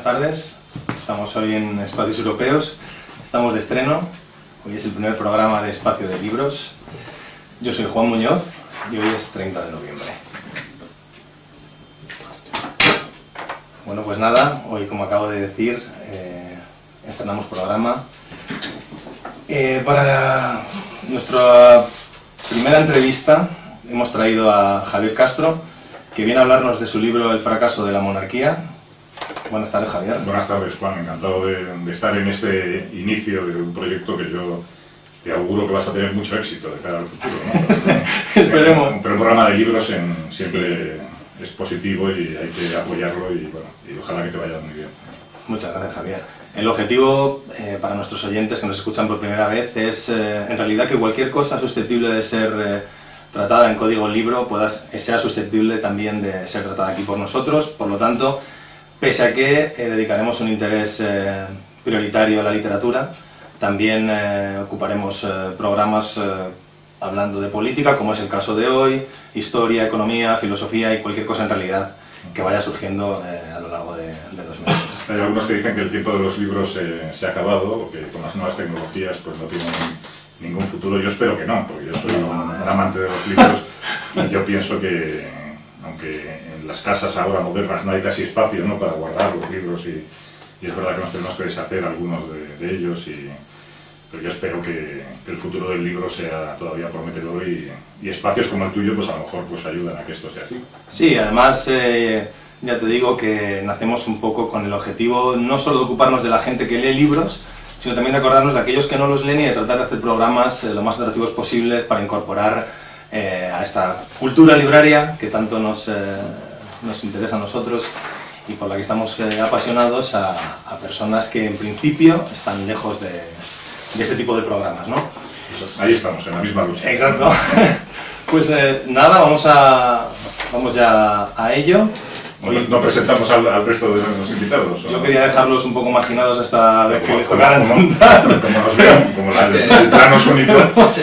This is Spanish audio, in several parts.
tardes. Estamos hoy en Espacios Europeos, estamos de estreno. Hoy es el primer programa de Espacio de Libros. Yo soy Juan Muñoz y hoy es 30 de noviembre. Bueno, pues nada, hoy, como acabo de decir, estrenamos programa. Para nuestra primera entrevista hemos traído a Javier Castro, que viene a hablarnos de su libro El fracaso de la monarquía. Buenas tardes, Javier. Buenas tardes, Juan. Encantado de estar en este inicio de un proyecto que yo te auguro que vas a tener mucho éxito de cara al futuro, ¿no? Esperemos. Un programa de libros siempre es positivo y hay que apoyarlo y ojalá que te vaya muy bien. Muchas gracias, Javier. El objetivo para nuestros oyentes que nos escuchan por primera vez es, en realidad, que cualquier cosa susceptible de ser tratada en código libro sea susceptible también de ser tratada aquí por nosotros. Por lo tanto, pese a que dedicaremos un interés prioritario a la literatura, también ocuparemos programas hablando de política, como es el caso de hoy, historia, economía, filosofía y cualquier cosa en realidad que vaya surgiendo a lo largo de los meses. Hay algunos que dicen que el tiempo de los libros se ha acabado, o que con las nuevas tecnologías pues no tienen ningún futuro. Yo espero que no, porque yo soy un amante de los libros y yo pienso que, aunque en las casas ahora modernas no hay casi espacio, ¿no?, para guardar los libros y es verdad que nos tenemos que deshacer algunos de ellos, pero yo espero que el futuro del libro sea todavía prometedor y espacios como el tuyo pues a lo mejor pues ayudan a que esto sea así. Sí, además ya te digo que nacemos un poco con el objetivo no solo de ocuparnos de la gente que lee libros, sino también de acordarnos de aquellos que no los leen y de tratar de hacer programas lo más atractivos posibles para incorporar a esta cultura libraria que tanto nos interesa a nosotros y por la que estamos apasionados a personas que en principio están lejos de este tipo de programas, ¿no? Ahí estamos, en la misma lucha. Exacto. Pues nada, vamos ya a ello. Hoy, ¿No presentamos al resto de los invitados? Yo quería dejarlos un poco marginados hasta que les tocara montar. Como nos vean, como el plano es único.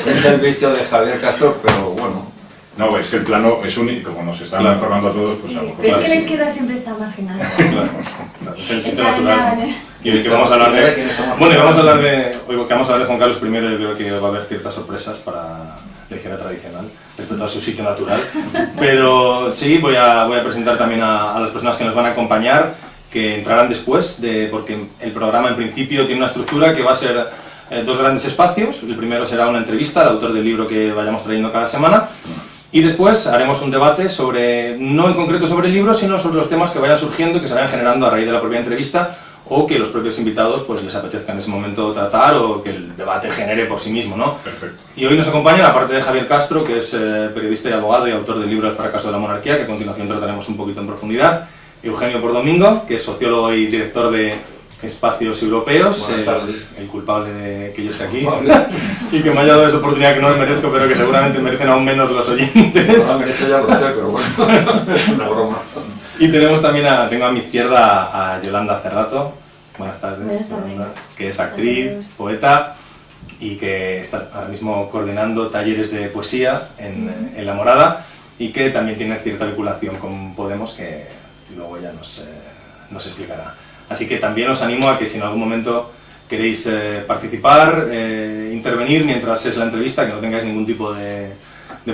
Es el vicio de Javier Castro, pero bueno. No, es que el plano es único, como nos están informando a todos, pues a lo mejor... Pero es que la izquierda siempre está marginada. Claro, es el sitio natural. Y hoy que vamos a hablar de... Bueno, hoy que vamos a hablar de Juan Carlos I, yo creo que va a haber ciertas sorpresas para la izquierda tradicional respecto a su sitio natural. Pero sí, voy a presentar también a las personas que nos van a acompañar, que entrarán después, porque el programa en principio tiene una estructura que va a ser dos grandes espacios. El primero será una entrevista al autor del libro que vayamos trayendo cada semana. Y después haremos un debate no en concreto sobre el libro, sino sobre los temas que vayan surgiendo y que se vayan generando a raíz de la propia entrevista o que los propios invitados pues les apetezca en ese momento tratar o que el debate genere por sí mismo, ¿no? Perfecto. Y hoy nos acompañan, aparte de Javier Castro, que es periodista y abogado y autor del libro El fracaso de la monarquía, que a continuación trataremos un poquito en profundidad, Eugenio Pordomingo, que es sociólogo y director de Espacios Europeos, el culpable de que yo esté aquí y que me haya dado esta oportunidad que no me merezco, pero que seguramente merecen aún menos los oyentes. No, merece ya lo sé, pero bueno, es una broma. Y tenemos también tengo a mi izquierda a Yolanda Cerrato. Buenas tardes. Buenas tardes. Yolanda, que es actriz, poeta y que está ahora mismo coordinando talleres de poesía en La Morada y que también tiene cierta vinculación con Podemos, que luego ella nos explicará. Así que también os animo a que si en algún momento queréis participar, intervenir mientras es la entrevista, que no tengáis ningún tipo de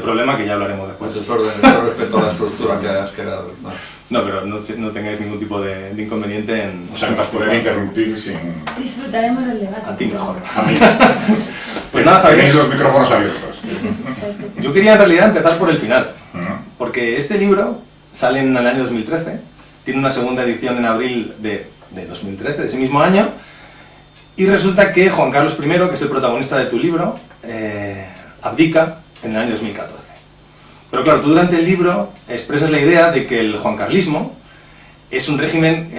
problema, que ya hablaremos después. Desorden, respecto a la estructura que has creado. No, pero no tengáis ningún tipo de inconveniente en... O sea, nos pueden interrumpir sin... Disfrutaremos del debate. A ti mejor. A mí. Pues nada, Javier. Tenéis los micrófonos abiertos. Perfecto. Yo quería en realidad empezar por el final, porque este libro sale en el año 2013, tiene una segunda edición en abril de 2013, de ese mismo año, y resulta que Juan Carlos I, que es el protagonista de tu libro, abdica en el año 2014. Pero claro, tú durante el libro expresas la idea de que el juancarlismo es un régimen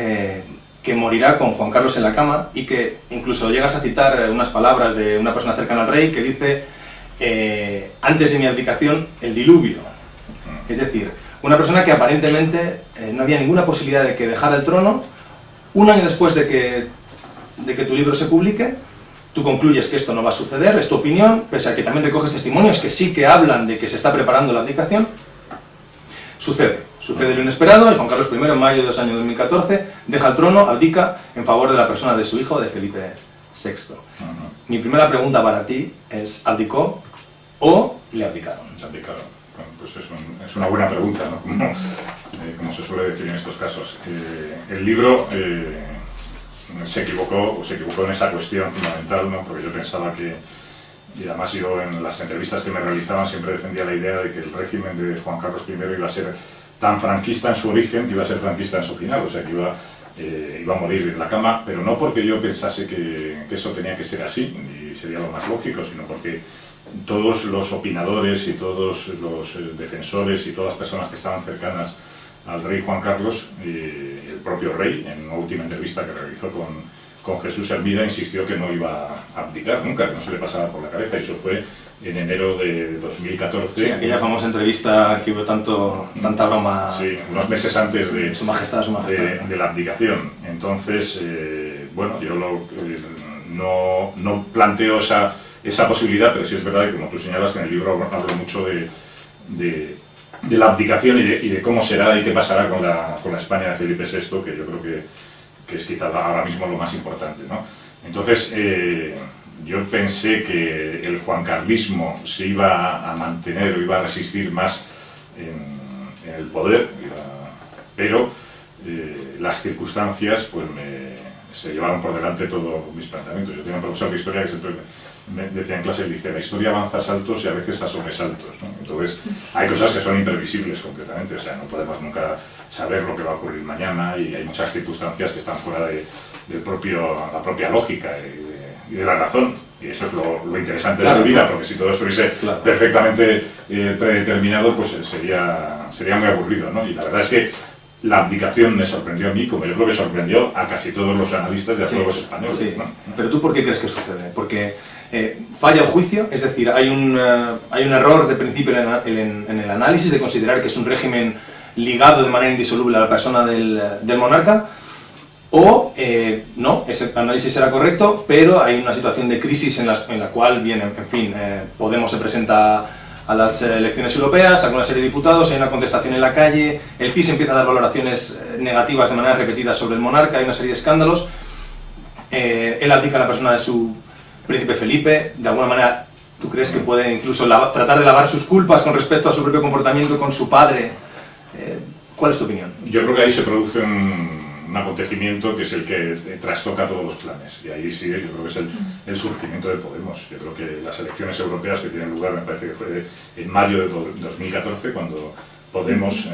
que morirá con Juan Carlos en la cama y que incluso llegas a citar unas palabras de una persona cercana al rey que dice antes de mi abdicación, el diluvio. Es decir, una persona que aparentemente no había ninguna posibilidad de que dejara el trono. Un año después de que tu libro se publique, tú concluyes que esto no va a suceder, es tu opinión, pese a que también recoges testimonios que sí que hablan de que se está preparando la abdicación, Sucede lo inesperado y Juan Carlos I, en mayo de los años 2014, deja el trono, abdica en favor de la persona de su hijo, de Felipe VI. Mi primera pregunta para ti es, ¿abdicó o le abdicaron? Abdicaron. Bueno, pues es una buena pregunta, ¿no? Como se suele decir en estos casos. El libro se equivocó en esa cuestión fundamental, ¿no? Porque yo pensaba que, y además yo en las entrevistas que me realizaban siempre defendía la idea de que el régimen de Juan Carlos I iba a ser tan franquista en su origen que iba a ser franquista en su final, o sea que iba a morir en la cama, pero no porque yo pensase que eso tenía que ser así, y sería lo más lógico, sino porque todos los opinadores y todos los defensores y todas las personas que estaban cercanas al rey Juan Carlos, el propio rey, en una última entrevista que realizó con Jesús Hermida, insistió que no iba a abdicar nunca, que no se le pasaba por la cabeza, y eso fue en enero de 2014. Sí, aquella famosa entrevista que hubo tanta broma. Sí, unos meses antes de Su Majestad. De la abdicación. Entonces, bueno, yo no planteo esa posibilidad, pero sí es verdad que, como tú señalas, que en el libro hablo mucho de la abdicación y de cómo será y qué pasará con la España de Felipe VI, que yo creo que es quizá ahora mismo lo más importante, ¿no? Entonces, yo pensé que el juancarlismo se iba a mantener o iba a resistir más en el poder, pero las circunstancias pues se llevaron por delante todos mis planteamientos. Yo tenía un profesor de historia que siempre me decía en clase, dice, la historia avanza a saltos y a veces a sobresaltos, ¿no? Entonces, hay cosas que son imprevisibles completamente, o sea, no podemos nunca saber lo que va a ocurrir mañana, y hay muchas circunstancias que están fuera de la propia lógica y de la razón, y eso es lo interesante de la vida, porque si todo estuviese perfectamente predeterminado, pues sería muy aburrido, ¿no? Y la verdad es que la abdicación me sorprendió a mí, como yo creo que sorprendió a casi todos los analistas y a todos los españoles. Sí. ¿No? Pero ¿tú por qué crees que sucede? Porque falla el juicio, es decir, hay un error de principio en el análisis de considerar que es un régimen ligado de manera indisoluble a la persona del monarca, o no, ese análisis será correcto, pero hay una situación de crisis en la cual, bien, en fin, Podemos se presenta a las elecciones europeas, saca una serie de diputados, hay una contestación en la calle, el CIS empieza a dar valoraciones negativas de manera repetida sobre el monarca, hay una serie de escándalos, él abdica a la persona de su príncipe Felipe, de alguna manera, ¿tú crees que puede incluso tratar de lavar sus culpas con respecto a su propio comportamiento con su padre? ¿Cuál es tu opinión? Yo creo que ahí se produce un acontecimiento que es el que trastoca todos los planes, y ahí sí, yo creo que es el surgimiento de Podemos. Yo creo que las elecciones europeas que tienen lugar, me parece que fue en mayo de 2014, cuando Podemos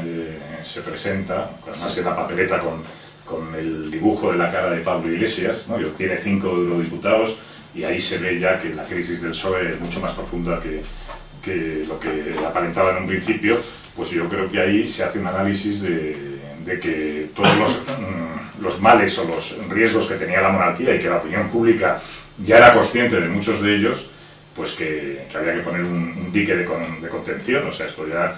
se presenta, además que la papeleta con el dibujo de la cara de Pablo Iglesias, ¿no? Y obtiene 5 eurodiputados, y ahí se ve ya que la crisis del PSOE es mucho más profunda que lo que aparentaba en un principio. Pues yo creo que ahí se hace un análisis de que todos los males o los riesgos que tenía la monarquía, y que la opinión pública ya era consciente de muchos de ellos, pues que había que poner un dique de contención. O sea, esto ya,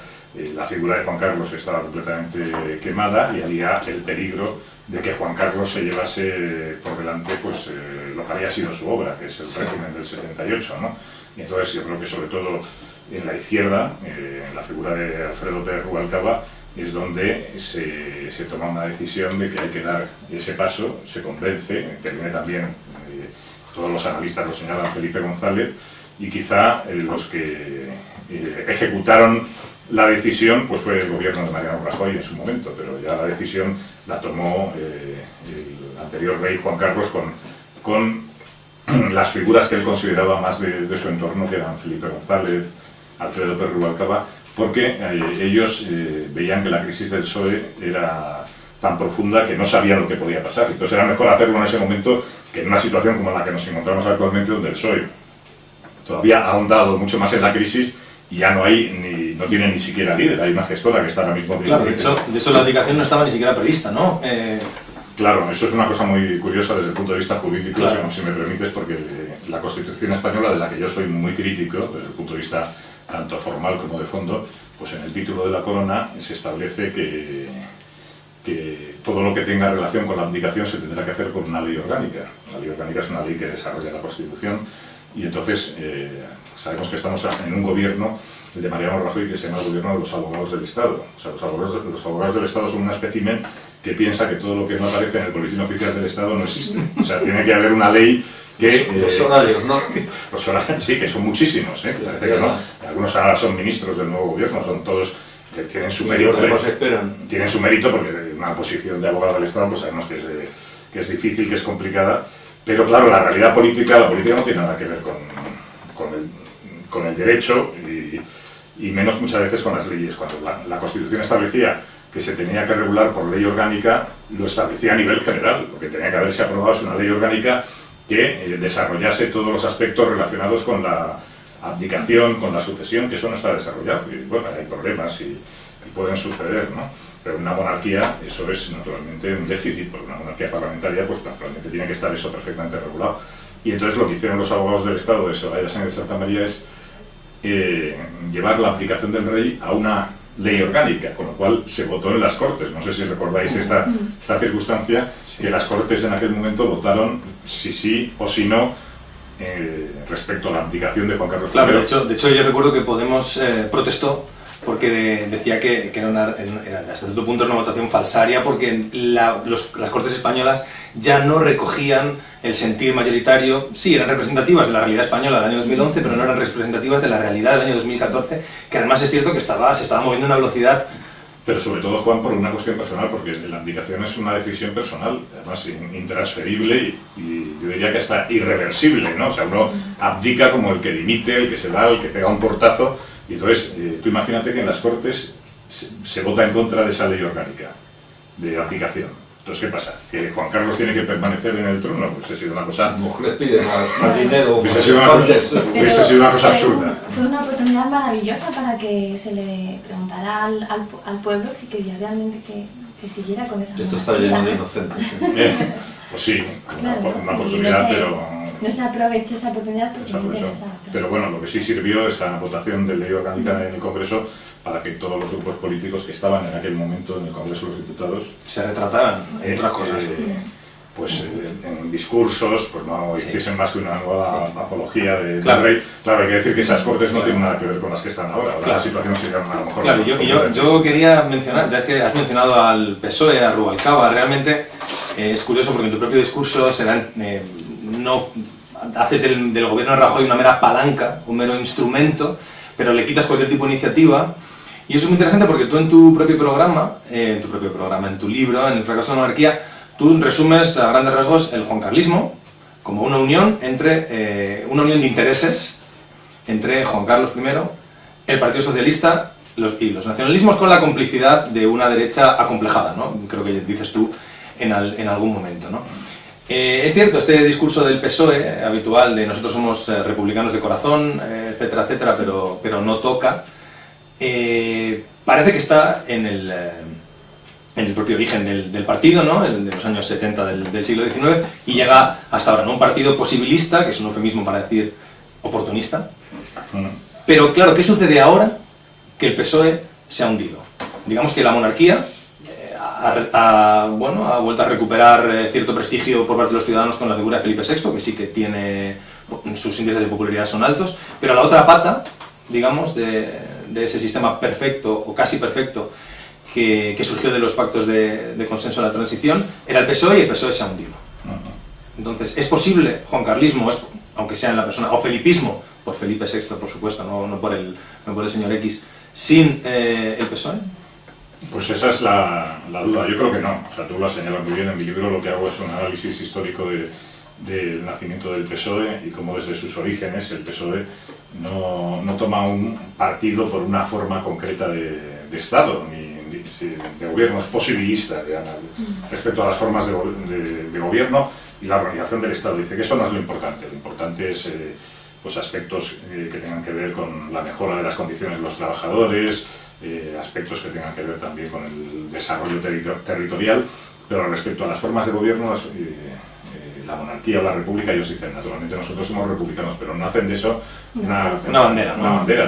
la figura de Juan Carlos estaba completamente quemada, y había el peligro de que Juan Carlos se llevase por delante pues lo que había sido su obra, que es el régimen del 78, ¿no? Y entonces yo creo que sobre todo en la izquierda, en la figura de Alfredo Pérez Rubalcaba, es donde se toma una decisión de que hay que dar ese paso, se convence, interviene también, todos los analistas lo señalan, Felipe González, y quizá los que ejecutaron la decisión pues fue el gobierno de Mariano Rajoy en su momento, pero ya la decisión la tomó el anterior rey Juan Carlos con las figuras que él consideraba más de su entorno, que eran Felipe González, Alfredo Pérez Rubalcaba, porque ellos veían que la crisis del PSOE era tan profunda que no sabían lo que podía pasar. Entonces era mejor hacerlo en ese momento que en una situación como la que nos encontramos actualmente, donde el PSOE todavía ha ahondado mucho más en la crisis y ya no tiene ni siquiera líder. Hay una gestora que está ahora mismo... Claro, de hecho la abdicación no estaba ni siquiera prevista, ¿no? Claro, eso es una cosa muy curiosa desde el punto de vista jurídico, claro, si me permites, porque la Constitución española, de la que yo soy muy crítico, desde el punto de vista tanto formal como de fondo, pues en el título de la corona se establece que todo lo que tenga relación con la abdicación se tendrá que hacer por una ley orgánica. La ley orgánica es una ley que desarrolla la Constitución, y entonces sabemos que estamos en un gobierno el de Mariano Rajoy, que se llama el gobierno de los abogados del Estado. O sea, los abogados del Estado son un espécimen que piensa que todo lo que no aparece en el boletín oficial del Estado no existe. O sea, tiene que haber una ley que... Los horarios, ¿no? Los horarios, sí, que son muchísimos, ¿eh? Parece que no. Algunos ahora son ministros del nuevo gobierno, son todos que tienen su mérito. Tienen su mérito porque una posición de abogado del Estado, pues sabemos que es difícil, que es complicada, pero claro, la realidad política, la política no tiene nada que ver con el derecho y menos muchas veces con las leyes. Cuando la Constitución establecía que se tenía que regular por ley orgánica, lo establecía a nivel general. Lo que tenía que haberse aprobado es una ley orgánica que desarrollase todos los aspectos relacionados con la abdicación, con la sucesión, que eso no está desarrollado. Y bueno, hay problemas y pueden suceder, ¿no? Pero en una monarquía eso es naturalmente un déficit, porque una monarquía parlamentaria pues naturalmente tiene que estar eso perfectamente regulado. Y entonces lo que hicieron los abogados del Estado de Soraya Sáenz de Santa María es llevar la abdicación del rey a una ley orgánica, con lo cual se votó en las Cortes. No sé si recordáis esta circunstancia, que las Cortes en aquel momento votaron si sí o si no respecto a la abdicación de Juan Carlos I. Claro, de hecho yo recuerdo que Podemos protestó porque decía que era hasta cierto punto una votación falsaria, porque las Cortes españolas ya no recogían el sentir mayoritario. Sí, eran representativas de la realidad española del año 2011, pero no eran representativas de la realidad del año 2014, que además es cierto que se estaba moviendo a una velocidad. Pero sobre todo, Juan, por una cuestión personal, porque la abdicación es una decisión personal, además intransferible y yo diría que hasta irreversible, ¿no? O sea, uno abdica como el que dimite, el que se da, el que pega un portazo, y entonces tú imagínate que en las Cortes se vota en contra de esa ley orgánica de abdicación. Entonces, ¿qué pasa? ¿Que Juan Carlos tiene que permanecer en el trono? Pues ha sido una cosa... Las mujeres piden más dinero. Hubiese sido una cosa absurda. Fue una oportunidad maravillosa para que se le preguntara al pueblo si quería realmente que siguiera con esa monarquía. Esto está lleno de inocentes. Pues sí, claro, una oportunidad, no se aprovechó esa oportunidad porque no interesaba. Pero bueno, lo que sí sirvió es la votación de ley orgánica en el Congreso para que todos los grupos políticos que estaban en aquel momento en el Congreso de los Diputados se retrataran en otras cosas. Pues en discursos, pues no hiciesen más que una nueva apología del rey. Claro, hay que decir que esas Cortes no tienen nada que ver con las que están ahora. Ahora la situación sería a lo mejor... Claro, yo quería mencionar, ya que has mencionado al PSOE, a Rubalcaba, realmente es curioso porque en tu propio discurso no haces del gobierno de Rajoy una mera palanca, un mero instrumento, pero le quitas cualquier tipo de iniciativa. Y eso es muy interesante porque tú en tu programa, en tu libro, en El fracaso de la monarquía, tú resumes a grandes rasgos el juancarlismo como una unión de intereses entre Juan Carlos I, el Partido Socialista y los nacionalismos, con la complicidad de una derecha acomplejada, ¿no? Creo que dices tú en algún momento, ¿no? Es cierto, este discurso del PSOE habitual de nosotros somos republicanos de corazón, etcétera, etcétera, pero no toca, parece que está en el propio origen del partido, ¿no? De los años 70 del siglo XIX, y llega hasta ahora, ¿no? Un partido posibilista, que es un eufemismo para decir oportunista. Pero claro, ¿qué sucede ahora que el PSOE se ha hundido? Digamos que la monarquía ha vuelto a recuperar cierto prestigio por parte de los ciudadanos con la figura de Felipe VI, que sí que tiene, sus índices de popularidad son altos, pero la otra pata, digamos, de ese sistema perfecto o casi perfecto que surgió de los pactos de consenso de la transición, era el PSOE, y el PSOE se ha hundido. Entonces, ¿es posible juancarlismo, aunque sea en la persona, o felipismo, por Felipe VI, por supuesto, no por el señor X, sin el PSOE? Pues esa es la duda. Yo creo que no. O sea, tú lo has señalado muy bien. En mi libro lo que hago es un análisis histórico del nacimiento del PSOE y cómo desde sus orígenes el PSOE no toma un partido por una forma concreta de Estado, ni de gobierno, es posibilista, digamos, respecto a las formas de gobierno y la organización del Estado. Dice que eso no es lo importante es pues aspectos que tengan que ver con la mejora de las condiciones de los trabajadores, aspectos que tengan que ver también con el desarrollo territorial, pero respecto a las formas de gobierno, la monarquía o la república, ellos dicen, naturalmente nosotros somos republicanos, pero no hacen de eso una bandera,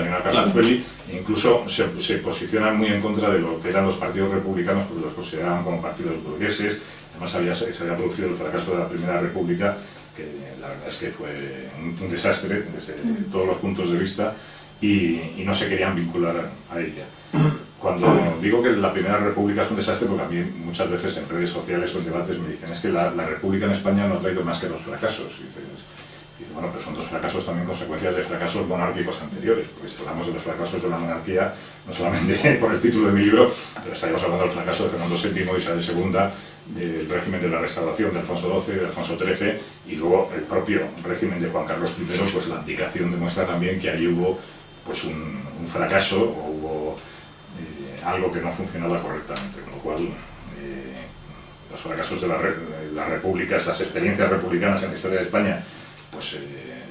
ni una casus belli, e incluso se posicionan muy en contra de lo que eran los partidos republicanos, porque los consideraban como partidos burgueses. Además se había producido el fracaso de la Primera República, que la verdad es que fue un desastre desde todos los puntos de vista, y no se querían vincular a ella. Cuando digo que la Primera República es un desastre, porque a mí muchas veces en redes sociales o en debates me dicen es que la República en España no ha traído más que 2 fracasos. Y dice, bueno, pero son 2 fracasos también consecuencias de fracasos monárquicos anteriores, porque si hablamos de los fracasos de la monarquía, no solamente por el título de mi libro, pero estaríamos hablando del fracaso de Fernando VII, Isabel II, del régimen de la Restauración de Alfonso XII, de Alfonso XIII, y luego el propio régimen de Juan Carlos I, pues la abdicación demuestra también que ahí hubo pues un fracaso, o hubo algo que no funcionaba correctamente, con lo cual los fracasos de las repúblicas, las experiencias republicanas en la historia de España, pues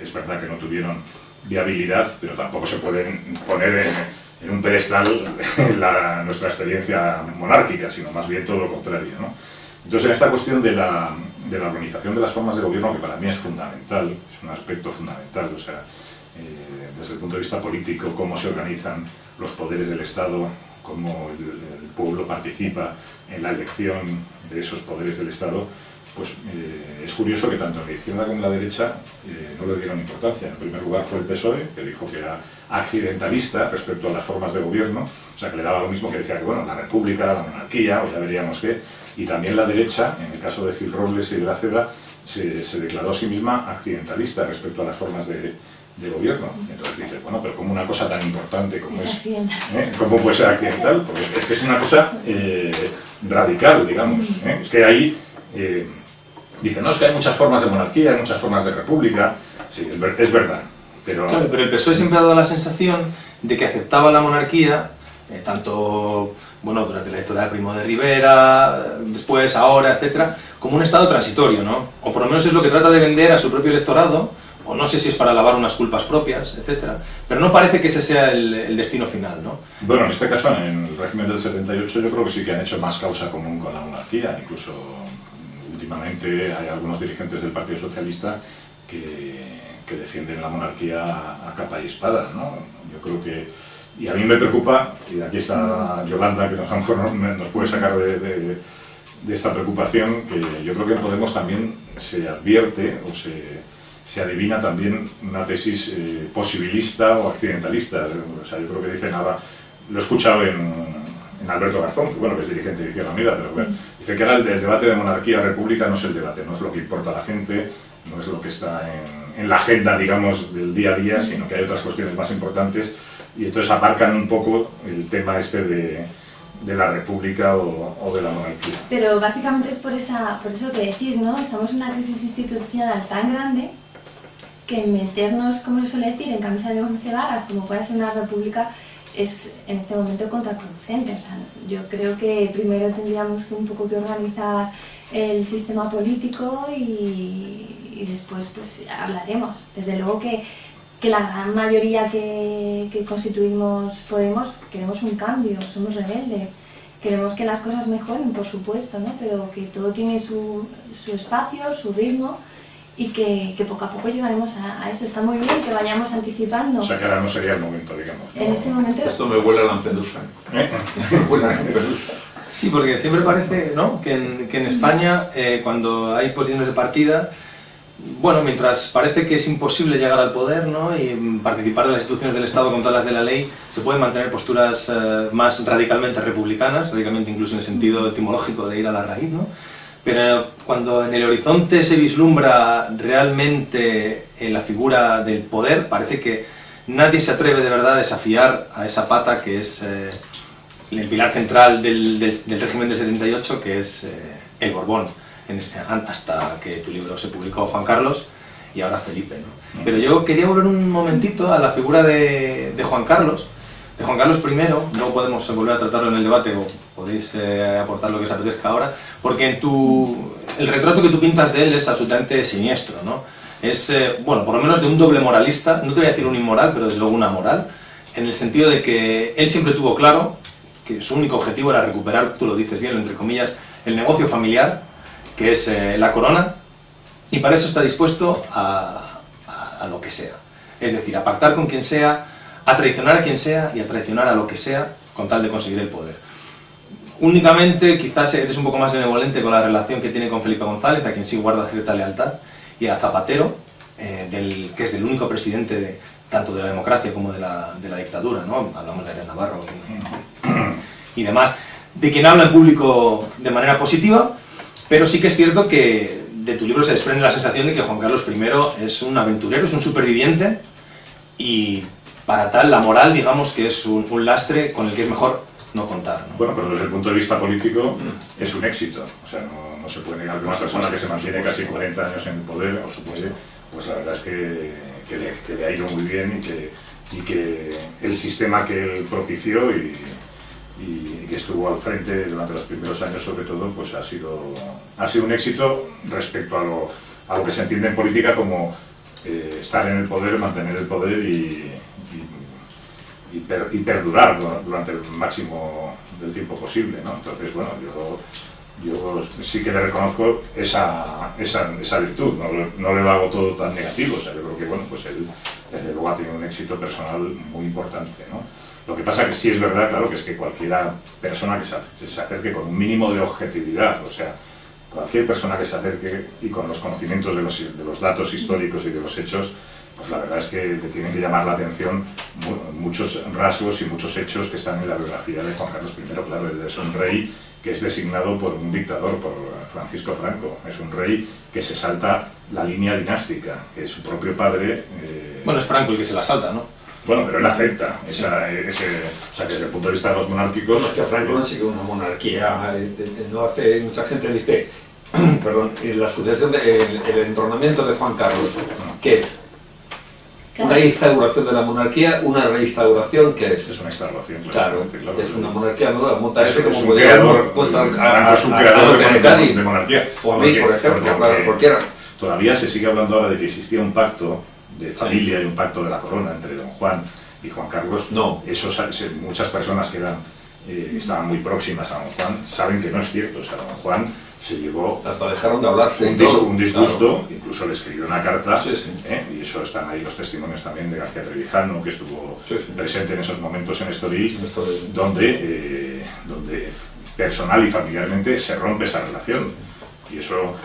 es verdad que no tuvieron viabilidad, pero tampoco se pueden poner en un pedestal nuestra experiencia monárquica, sino más bien todo lo contrario, ¿no? Entonces, en esta cuestión de la organización de las formas de gobierno, que para mí es fundamental, es un aspecto fundamental, o sea, desde el punto de vista político, cómo se organizan los poderes del Estado, cómo el pueblo participa en la elección de esos poderes del Estado, pues es curioso que tanto en la izquierda como en la derecha no le dieron importancia. En primer lugar fue el PSOE, que dijo que era accidentalista respecto a las formas de gobierno, o sea, que le daba lo mismo, que decía que, bueno, la república, la monarquía, o ya veríamos qué, y también la derecha, en el caso de Gil Robles y de la Cebra, se declaró a sí misma accidentalista respecto a las formas de gobierno. Entonces dice, bueno, pero como una cosa tan importante como es, ¿cómo puede ser accidental? Porque es que es una cosa radical, digamos. Es que ahí dice, no, es que hay muchas formas de monarquía, hay muchas formas de república. Sí, es verdad. Pero... Claro, pero el PSOE siempre ha dado la sensación de que aceptaba la monarquía, tanto bueno, durante la dictadura de Primo de Rivera, después, ahora, etcétera, como un estado transitorio, ¿no? O por lo menos es lo que trata de vender a su propio electorado, o no sé si es para lavar unas culpas propias, etcétera, pero no parece que ese sea el destino final, ¿no? Bueno, en este caso, en el régimen del 78, yo creo que sí que han hecho más causa común con la monarquía. Incluso últimamente hay algunos dirigentes del Partido Socialista que defienden la monarquía a capa y espada, ¿no? Yo creo que... Y a mí me preocupa, y aquí está Yolanda, que a lo mejor nos puede sacar de esta preocupación, que yo creo que en Podemos también se advierte o se adivina también una tesis posibilista o accidentalista. O sea, yo creo que dicen ahora, lo he escuchado en Alberto Garzón, que bueno, que es dirigente de Izquierda Unida, pero bueno, dice que ahora el debate de monarquía-república no es el debate, no es lo que importa a la gente, no es lo que está en la agenda, digamos, del día a día, sino que hay otras cuestiones más importantes, y entonces aparcan un poco el tema este de la república o de la monarquía. Pero básicamente es por eso que decís, ¿no? Estamos en una crisis institucional tan grande que meternos, como se suele decir, en camisa de 11 varas, como puede ser una república, es en este momento contraproducente. O sea, yo creo que primero tendríamos un poco que organizar el sistema político y después pues hablaremos. Desde luego que la gran mayoría que constituimos Podemos queremos un cambio, somos rebeldes, queremos que las cosas mejoren, por supuesto, ¿no? Pero que todo tiene su espacio, su ritmo, y que poco a poco llegaremos a eso. Está muy bien que vayamos anticipando. O sea que ahora no sería el momento, digamos, ¿no? En este momento... Esto me huele a Lampedusa. Me huele a Lampedusa. Sí, porque siempre parece, ¿no?, que en España, cuando hay posiciones de partida, bueno, mientras parece que es imposible llegar al poder, ¿no?, y participar en las instituciones del Estado con todas las de la ley, se pueden mantener posturas más radicalmente republicanas, radicalmente incluso en el sentido etimológico de ir a la raíz, ¿no? Pero cuando en el horizonte se vislumbra realmente la figura del poder, parece que nadie se atreve de verdad a desafiar a esa pata que es el pilar central del régimen del 78, que es el Borbón, hasta que tu libro se publicó, Juan Carlos, y ahora Felipe, ¿no? Pero yo quería volver un momentito a la figura de Juan Carlos. De Juan Carlos I, no podemos volver a tratarlo en el debate, o podéis aportar lo que os apetezca ahora, porque el retrato que tú pintas de él es absolutamente siniestro, ¿no? Es, bueno, por lo menos de un doble moralista, no te voy a decir un inmoral, pero desde luego una moral, en el sentido de que él siempre tuvo claro que su único objetivo era recuperar, tú lo dices bien, entre comillas, el negocio familiar, que es la corona, y para eso está dispuesto a lo que sea. Es decir, a pactar con quien sea, a traicionar a quien sea y a traicionar a lo que sea con tal de conseguir el poder. Únicamente, quizás eres un poco más benevolente con la relación que tiene con Felipe González, a quien sí guarda cierta lealtad, y a Zapatero, que es del único presidente tanto de la democracia como de la dictadura, ¿no? Hablamos de Arias Navarro y demás, de quien habla en público de manera positiva, pero sí que es cierto que de tu libro se desprende la sensación de que Juan Carlos I es un aventurero, es un superviviente, y para tal la moral, digamos, que es un lastre con el que es mejor no contar, ¿no? Bueno, pero desde el punto de vista político es un éxito. O sea, no se puede negar que una persona que se mantiene casi 40 años en el poder, pues la verdad es que le ha ido muy bien y que el sistema que él propició y que estuvo al frente durante los primeros años, sobre todo, pues ha sido un éxito respecto a lo que se entiende en política como estar en el poder, mantener el poder y perdurar durante el máximo del tiempo posible, ¿no? Entonces, bueno, yo sí que le reconozco esa virtud, no le hago todo tan negativo. O sea, yo creo que, bueno, pues él desde luego ha tenido un éxito personal muy importante, ¿no? Lo que pasa que sí es verdad, claro, que es que cualquiera persona que se acerque con un mínimo de objetividad, o sea, cualquier persona que se acerque y con los conocimientos de los datos históricos y de los hechos, pues la verdad es que le tienen que llamar la atención muchos rasgos y muchos hechos que están en la biografía de Juan Carlos I. Claro, es un rey que es designado por un dictador, por Francisco Franco. Es un rey que se salta la línea dinástica, que su propio padre... Bueno, es Franco el que se la salta, ¿no? Bueno, pero él acepta o sea, que desde el punto de vista de los monárquicos... No, es que Franco no sigue una monarquía, no hace, mucha gente dice, perdón, la sucesión, el entronamiento de Juan Carlos, ¿qué es? Una instauración de la monarquía, una reinstauración, ¿qué es? Es una instauración, claro, es una monarquía nueva, monta es como un creador, puesto es un creador de monarquía. O a mí, por ejemplo, claro, cualquiera. Todavía se sigue hablando ahora de que existía un pacto de familia y un pacto de la corona entre don Juan y Juan Carlos. No. Muchas personas que estaban muy próximas a don Juan saben que no es cierto. O sea, don Juan se llevó hasta dejaron de hablarse un disgusto, claro. Incluso le escribió una carta, sí. Y eso están ahí los testimonios también de García Trevijano, que estuvo presente en esos momentos en Estoril, donde personal y familiarmente se rompe esa relación. Y eso,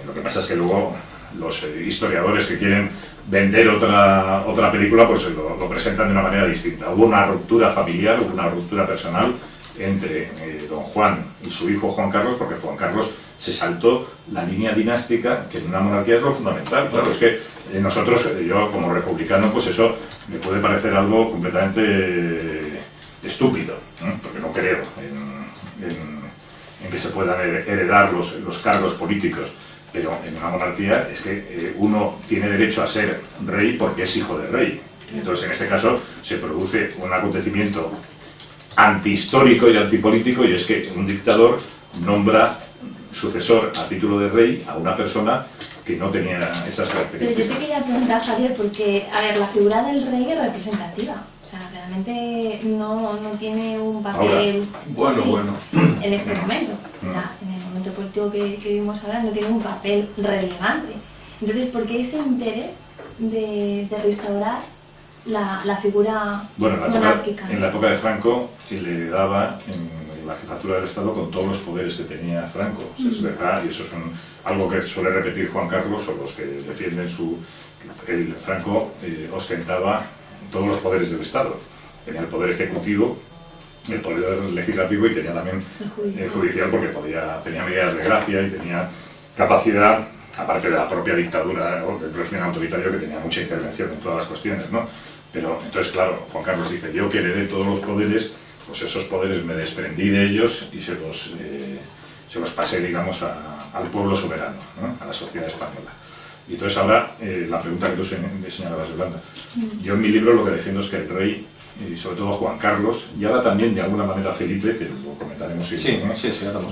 lo que pasa es que luego los historiadores que quieren vender otra película, pues lo presentan de una manera distinta. Hubo una ruptura familiar, hubo una ruptura personal entre don Juan y su hijo Juan Carlos, porque Juan Carlos se saltó la línea dinástica, que en una monarquía es lo fundamental. Claro, es que nosotros, yo como republicano, pues eso me puede parecer algo completamente estúpido, ¿no? Porque no creo en que se puedan heredar los cargos políticos, pero en una monarquía es que uno tiene derecho a ser rey porque es hijo de rey. Entonces, en este caso, se produce un acontecimiento antihistórico y antipolítico, y es que un dictador nombra sucesor a título de rey a una persona que no tenía esas características. Pero yo te quería preguntar, Javier, porque, a ver, la figura del rey es representativa. O sea, realmente no tiene un papel... Ahora, bueno. En este momento. En el momento político que vivimos ahora no tiene un papel relevante. Entonces, ¿por qué ese interés de restaurar la figura monárquica? En la época de Franco, él le daba en la jefatura del Estado con todos los poderes que tenía Franco. O sea, es verdad, y eso es algo que suele repetir Juan Carlos, o los que defienden Franco ostentaba todos los poderes del Estado. Tenía el poder ejecutivo, el poder legislativo, y tenía también el judicial, porque tenía medidas de gracia y tenía capacidad, aparte de la propia dictadura o del régimen autoritario, que tenía mucha intervención en todas las cuestiones, ¿no? Pero entonces, claro, Juan Carlos dice, yo que heredé todos los poderes, pues esos poderes me desprendí de ellos y se los pasé, digamos, al pueblo soberano, ¿no? A la sociedad española. Y entonces ahora, la pregunta que tú señalabas, Yolanda, yo en mi libro lo que defiendo es que el rey, y sobre todo Juan Carlos, y ahora también de alguna manera Felipe, que lo comentaremos,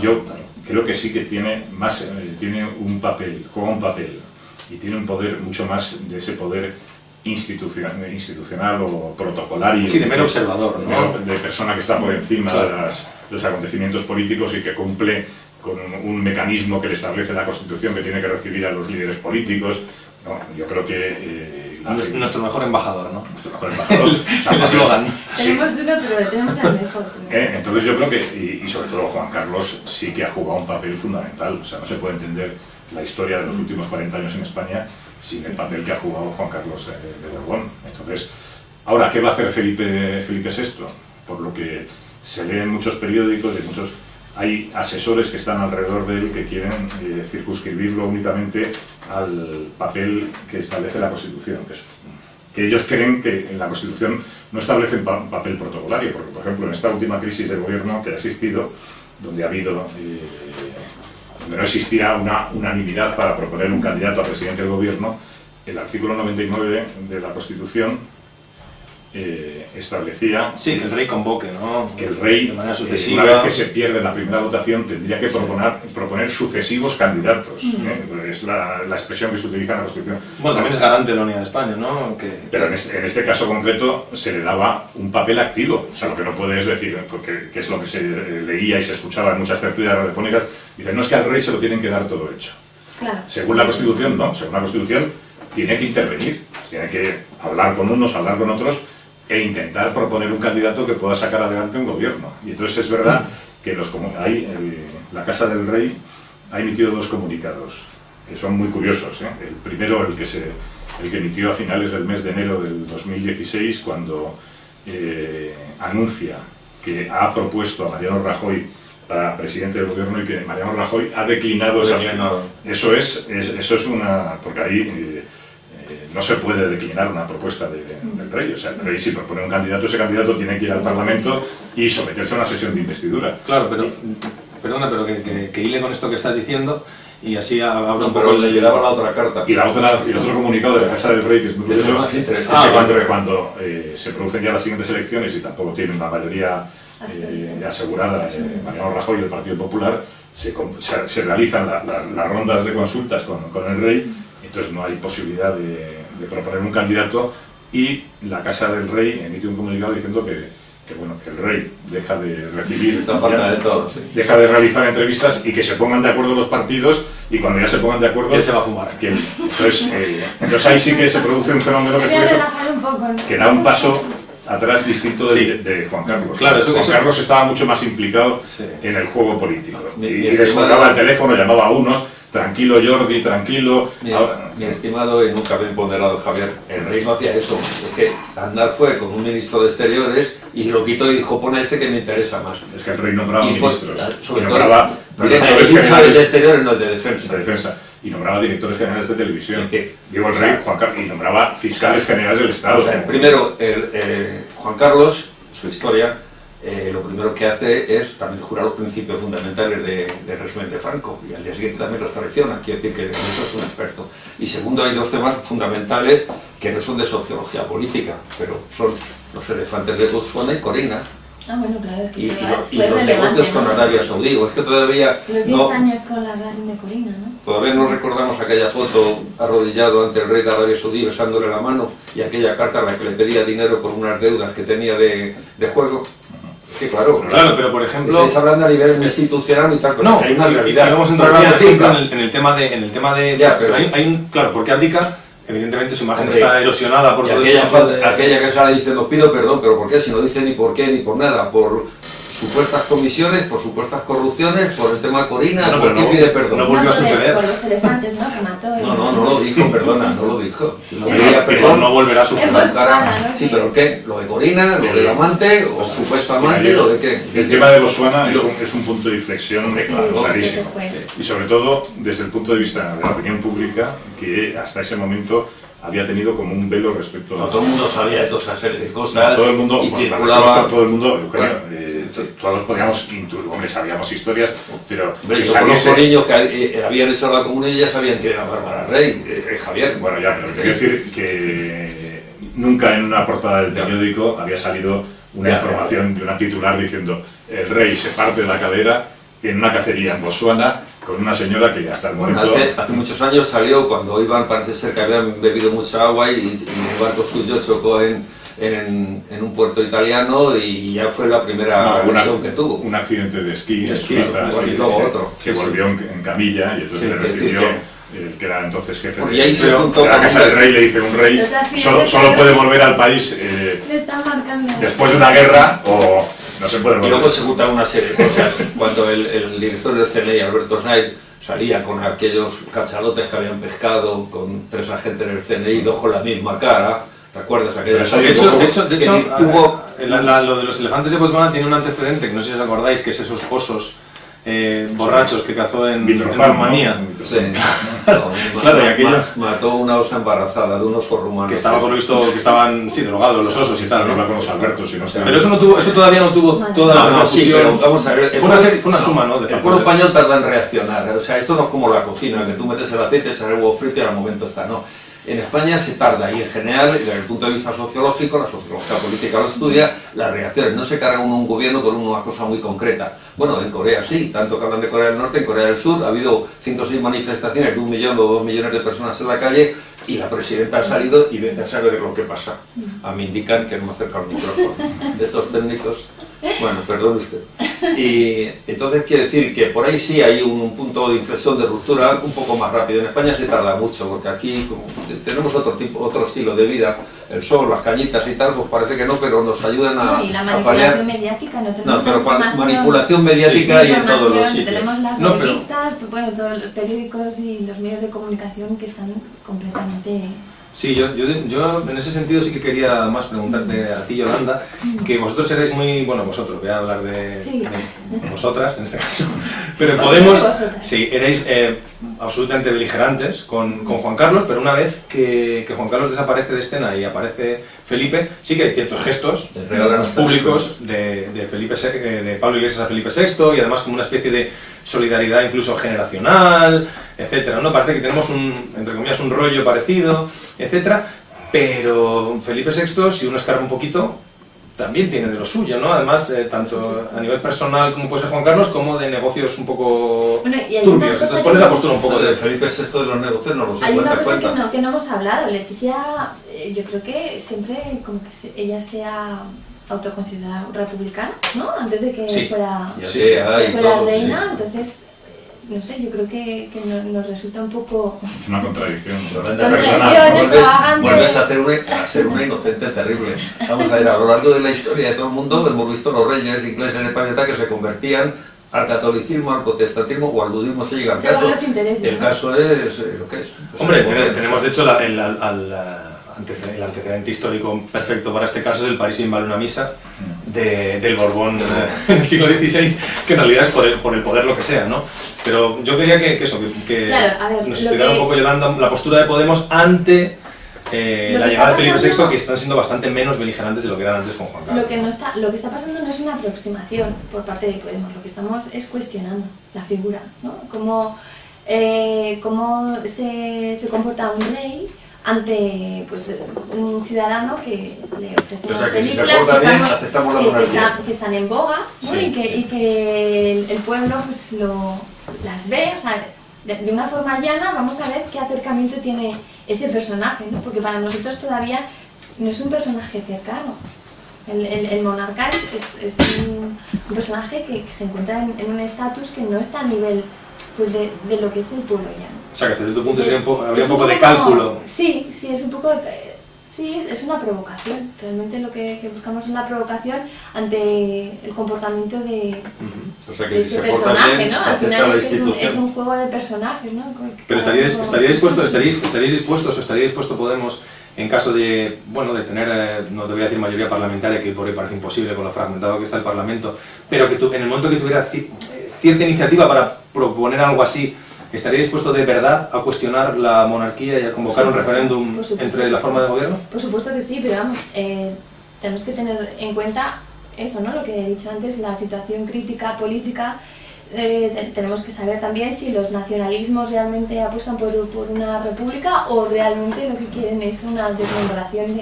yo creo que sí que tiene un papel, juega un papel, y tiene un poder mucho más de ese poder institucional o protocolario. Sí, de mero observador, ¿no? De persona que está por encima de los acontecimientos políticos y que cumple con un mecanismo que le establece la Constitución, que tiene que recibir a los líderes políticos. No, yo creo que... nuestro mejor embajador, ¿no? Nuestro mejor embajador. El eslogan. Tenemos uno, pero tenemos el mejor. Entonces yo creo que, y sobre todo Juan Carlos, sí que ha jugado un papel fundamental. O sea, no se puede entender la historia de los últimos 40 años en España sin el papel que ha jugado Juan Carlos de Borbón. Entonces, ahora, ¿qué va a hacer Felipe VI? Por lo que se lee en muchos periódicos, hay asesores que están alrededor de él que quieren circunscribirlo únicamente al papel que establece la Constitución, que ellos creen que en la Constitución no establece un papel protocolario, porque, por ejemplo, en esta última crisis de gobierno que ha existido, donde no existía una unanimidad para proponer un candidato a presidente del gobierno, el artículo 99 de la Constitución establecía que el rey convoque, ¿no? Que el rey, de manera sucesiva, una vez que se pierde la primera votación, tendría que proponer sucesivos candidatos. Es la expresión que se utiliza en la Constitución. Bueno, también es garante de la unidad de España, ¿no? Pero en este caso concreto se le daba un papel activo. O sea, lo que no puedes decir, porque que es lo que se leía y se escuchaba en muchas tertulias radiofónicas, dicen, no, es que al rey se lo tienen que dar todo hecho. Claro. Según la Constitución, no. Según la Constitución, tiene que intervenir. Tiene que hablar con unos, hablar con otros, e intentar proponer un candidato que pueda sacar adelante un gobierno. Y entonces es verdad que la Casa del Rey ha emitido 2 comunicados, que son muy curiosos. El primero, el que emitió a finales del mes de enero del 2016, cuando anuncia que ha propuesto a Mariano Rajoy para presidente del gobierno y que Mariano Rajoy ha declinado. Eso es una... porque ahí... no se puede declinar una propuesta del rey. O sea, el rey, si propone un candidato, ese candidato tiene que ir al Parlamento y someterse a una sesión de investidura. Claro, pero perdona, pero que hile con esto que estás diciendo y así abro un poco. Pero le llegaba la otra carta. Y el otro comunicado de la Casa del Rey, que es muy curioso, más interesante. Cuando se producen ya las siguientes elecciones y tampoco tienen una mayoría asegurada, Mariano Rajoy y el Partido Popular, se realizan las rondas de consultas con el rey. Entonces no hay posibilidad de proponer un candidato y la Casa del Rey emite un comunicado diciendo que el rey deja de recibir, deja de realizar entrevistas y que se pongan de acuerdo los partidos, y cuando ya se pongan de acuerdo... ¿Quién se va a fumar? Entonces ahí sí que se produce un fenómeno que da un paso atrás distinto de Juan Carlos. Claro, Juan Carlos estaba mucho más implicado en el juego político. Y descolgaba el teléfono, llamaba a unos... Tranquilo, Jordi, tranquilo. Mi estimado y nunca bien ponderado Javier, el rey no hacía eso. Es que Aznar fue con un ministro de Exteriores y lo quitó y dijo, pon a este que me interesa más. Es que el rey nombraba ministros. Sobre todo, de Exteriores, no de Defensa. Y nombraba directores generales de televisión. Digo, el rey, Juan Carlos, y nombraba fiscales generales del Estado. O sea, primero, Juan Carlos, su historia, lo primero que hace es también jurar los principios fundamentales del régimen de Franco, y al día siguiente también los traiciona. Quiere decir que en eso es un experto. Y segundo, hay 2 temas fundamentales que no son de sociología política, pero son los elefantes de Botswana y Corina. Ah, bueno, claro, es que y fue los negocios con Arabia Saudí. Es que todavía los 10 años con la reina de Corina, ¿no? Todavía no recordamos aquella foto arrodillado ante el rey de Arabia Saudí besándole la mano, y aquella carta en la que le pedía dinero por unas deudas que tenía de juego. Que claro, pero por ejemplo... Estáis hablando a nivel institucional y tal, pero no, hay una realidad. Vamos a entrar ahora, por ejemplo, en el tema de... Ya, pero claro, porque abdica, evidentemente su imagen está erosionada por todo esto. Aquella que sale diciendo, pido perdón, pero ¿por qué? Si no dice ni por qué ni por nada, por supuestas comisiones, por supuestas corrupciones, por el tema de Corina, ¿por qué pide perdón? No volvió a suceder. Por los elefantes, ¿no? Que mató. No lo dijo, perdona, no lo dijo. No volverá a suceder. Sí, pero ¿qué? ¿Lo de Corina? ¿Lo del amante? ¿O supuesto amante? ¿Lo de qué? El tema de Botswana es un punto de inflexión clarísimo. Y sobre todo desde el punto de vista de la opinión pública, que hasta ese momento había tenido como un velo respecto a... Todo el mundo sabía de toda esa serie de cosas. Todo el mundo, y circulaba... todo el mundo, todos podíamos intuir, hombre, sabíamos historias, pero... Hombre, yo conozco niños que habían hecho la comunión y ya sabían que era Bárbara Rey, Javier. Bueno, ya, pero te quiero decir que nunca en una portada del periódico había salido una información de una titular diciendo el rey se parte de la cadera en una cacería en Botswana con una señora que hasta el momento... Hace muchos años salió, cuando iban, parece ser que habían bebido mucha agua y un barco suyo chocó en un puerto italiano y ya fue la primera lesión que tuvo. Un accidente de esquí en Suiza, que volvió en camilla y entonces le recibió el que era entonces jefe de la Casa del Rey. Le dice, un rey solo puede volver al país después de una guerra o... No se puede volver. Y luego se juntan una serie de cosas. Cuando el director del CNI, Alberto Schneider, salía con aquellos cachalotes que habían pescado, con 3 agentes del CNI, 2 con la misma cara. ¿Te acuerdas? De hecho, lo de los elefantes de Botswana tiene un antecedente, que no sé si os acordáis, que es esos osos borrachos que cazó en Rumanía. ¿No? Sí. Claro, y aquello... Mató una osa embarazada de un oso rumano. Que estaba, por lo visto, que estaban drogados los osos y tal, ¿no? Con los Albertos, pero eso todavía no tuvo toda la repercusión. Sí, vamos a ver, fue una suma, ¿no? El pueblo español tarda en reaccionar. O sea, esto no es como la cocina, que tú metes el aceite, echas el huevo frito y al momento está, no. En España se tarda y en general, desde el punto de vista sociológico, la sociología política lo estudia, las reacciones. No se carga un gobierno por una cosa muy concreta. Bueno, en Corea sí, tanto que hablan de Corea del Norte, en Corea del Sur ha habido 5 o 6 manifestaciones de 1 millón o 2 millones de personas en la calle y la presidenta ha salido y vete a saber lo que pasa. A mí indican que no me acerca al micrófono de estos técnicos. Bueno, perdón usted. Y entonces quiere decir que por ahí sí hay un punto de inflexión, de ruptura un poco más rápido. En España se tarda mucho, porque aquí como tenemos otro estilo de vida, el sol, las cañitas y tal, pues parece que no, pero nos ayudan a y la manipulación mediática, no tenemos pero manipulación mediática y en todos los sitios. Tenemos las revistas, bueno, todos los periódicos y los medios de comunicación que están completamente... Sí, yo en ese sentido sí que quería más preguntarte a ti, Yolanda, que vosotros seréis muy, bueno, vosotros, voy a hablar de vosotras en este caso, pero Podemos, sí, erais absolutamente beligerantes con Juan Carlos, pero una vez que Juan Carlos desaparece de escena y aparece Felipe, sí que hay ciertos gestos públicos de Pablo Iglesias a Felipe VI y además como una especie de solidaridad incluso generacional, etcétera, ¿no? Parece que tenemos entre comillas, un rollo parecido, etcétera, pero Felipe VI, si uno escarba un poquito, también tiene de lo suyo, ¿no? Además, tanto a nivel personal como puede ser Juan Carlos, como de negocios un poco turbios. Entonces, ¿cuál es la postura un poco de Felipe VI de los negocios? No lo sé. Hay una cosa que no hemos hablado. Leticia, yo creo que siempre como que ella se ha autoconsiderado republicana, ¿no? Antes de que fuera reina, entonces... No sé, yo creo que nos resulta un poco... Es una contradicción. Vuelves a ser una inocente terrible. Vamos a ver, a lo largo de la historia de todo el mundo hemos visto los reyes ingleses en el planeta que se convertían al catolicismo, al protestantismo o al budismo, se llega al caso. El caso es lo que es. Hombre, tenemos de hecho el antecedente histórico perfecto para este caso es el París invade una misa del Borbón en el siglo XVI, que en realidad es por el poder lo que sea, ¿no? Pero yo quería que nos explicara un poco, Yolanda, la postura de Podemos ante la llegada de Felipe VI, que están siendo bastante menos beligerantes de lo que eran antes con Juan Carlos. Lo que está pasando no es una aproximación por parte de Podemos, lo que estamos es cuestionando la figura, ¿no? Cómo se comporta un rey ante un ciudadano que le ofrece unas películas que están en boga, ¿no? y que el pueblo las ve, o sea, de una forma llana. Vamos a ver qué acercamiento tiene ese personaje, ¿no? Porque para nosotros todavía no es un personaje cercano. El monarca es un personaje que se encuentra en un estatus que no está a nivel de lo que es el pueblo llano. O sea, que desde tu punto de vista habría un poco de cálculo. Sí, es un poco... Sí, es una provocación. Realmente lo que buscamos es una provocación ante el comportamiento de ese personaje, ¿no? Al final es un juego de personajes, ¿no? Pero estaríais dispuestos Podemos, en caso de, de tener, no te voy a decir mayoría parlamentaria, que por ahí parece imposible con lo fragmentado que está el Parlamento, pero que en el momento que tuviera cierta iniciativa para proponer algo así, ¿estaría dispuesto de verdad a cuestionar la monarquía y a convocar un referéndum entre la forma de gobierno? Por supuesto que sí, pero vamos, tenemos que tener en cuenta eso, ¿no? Lo que he dicho antes, la situación crítica política. Tenemos que saber también si los nacionalismos realmente apuestan por una república o realmente lo que quieren es una desmembración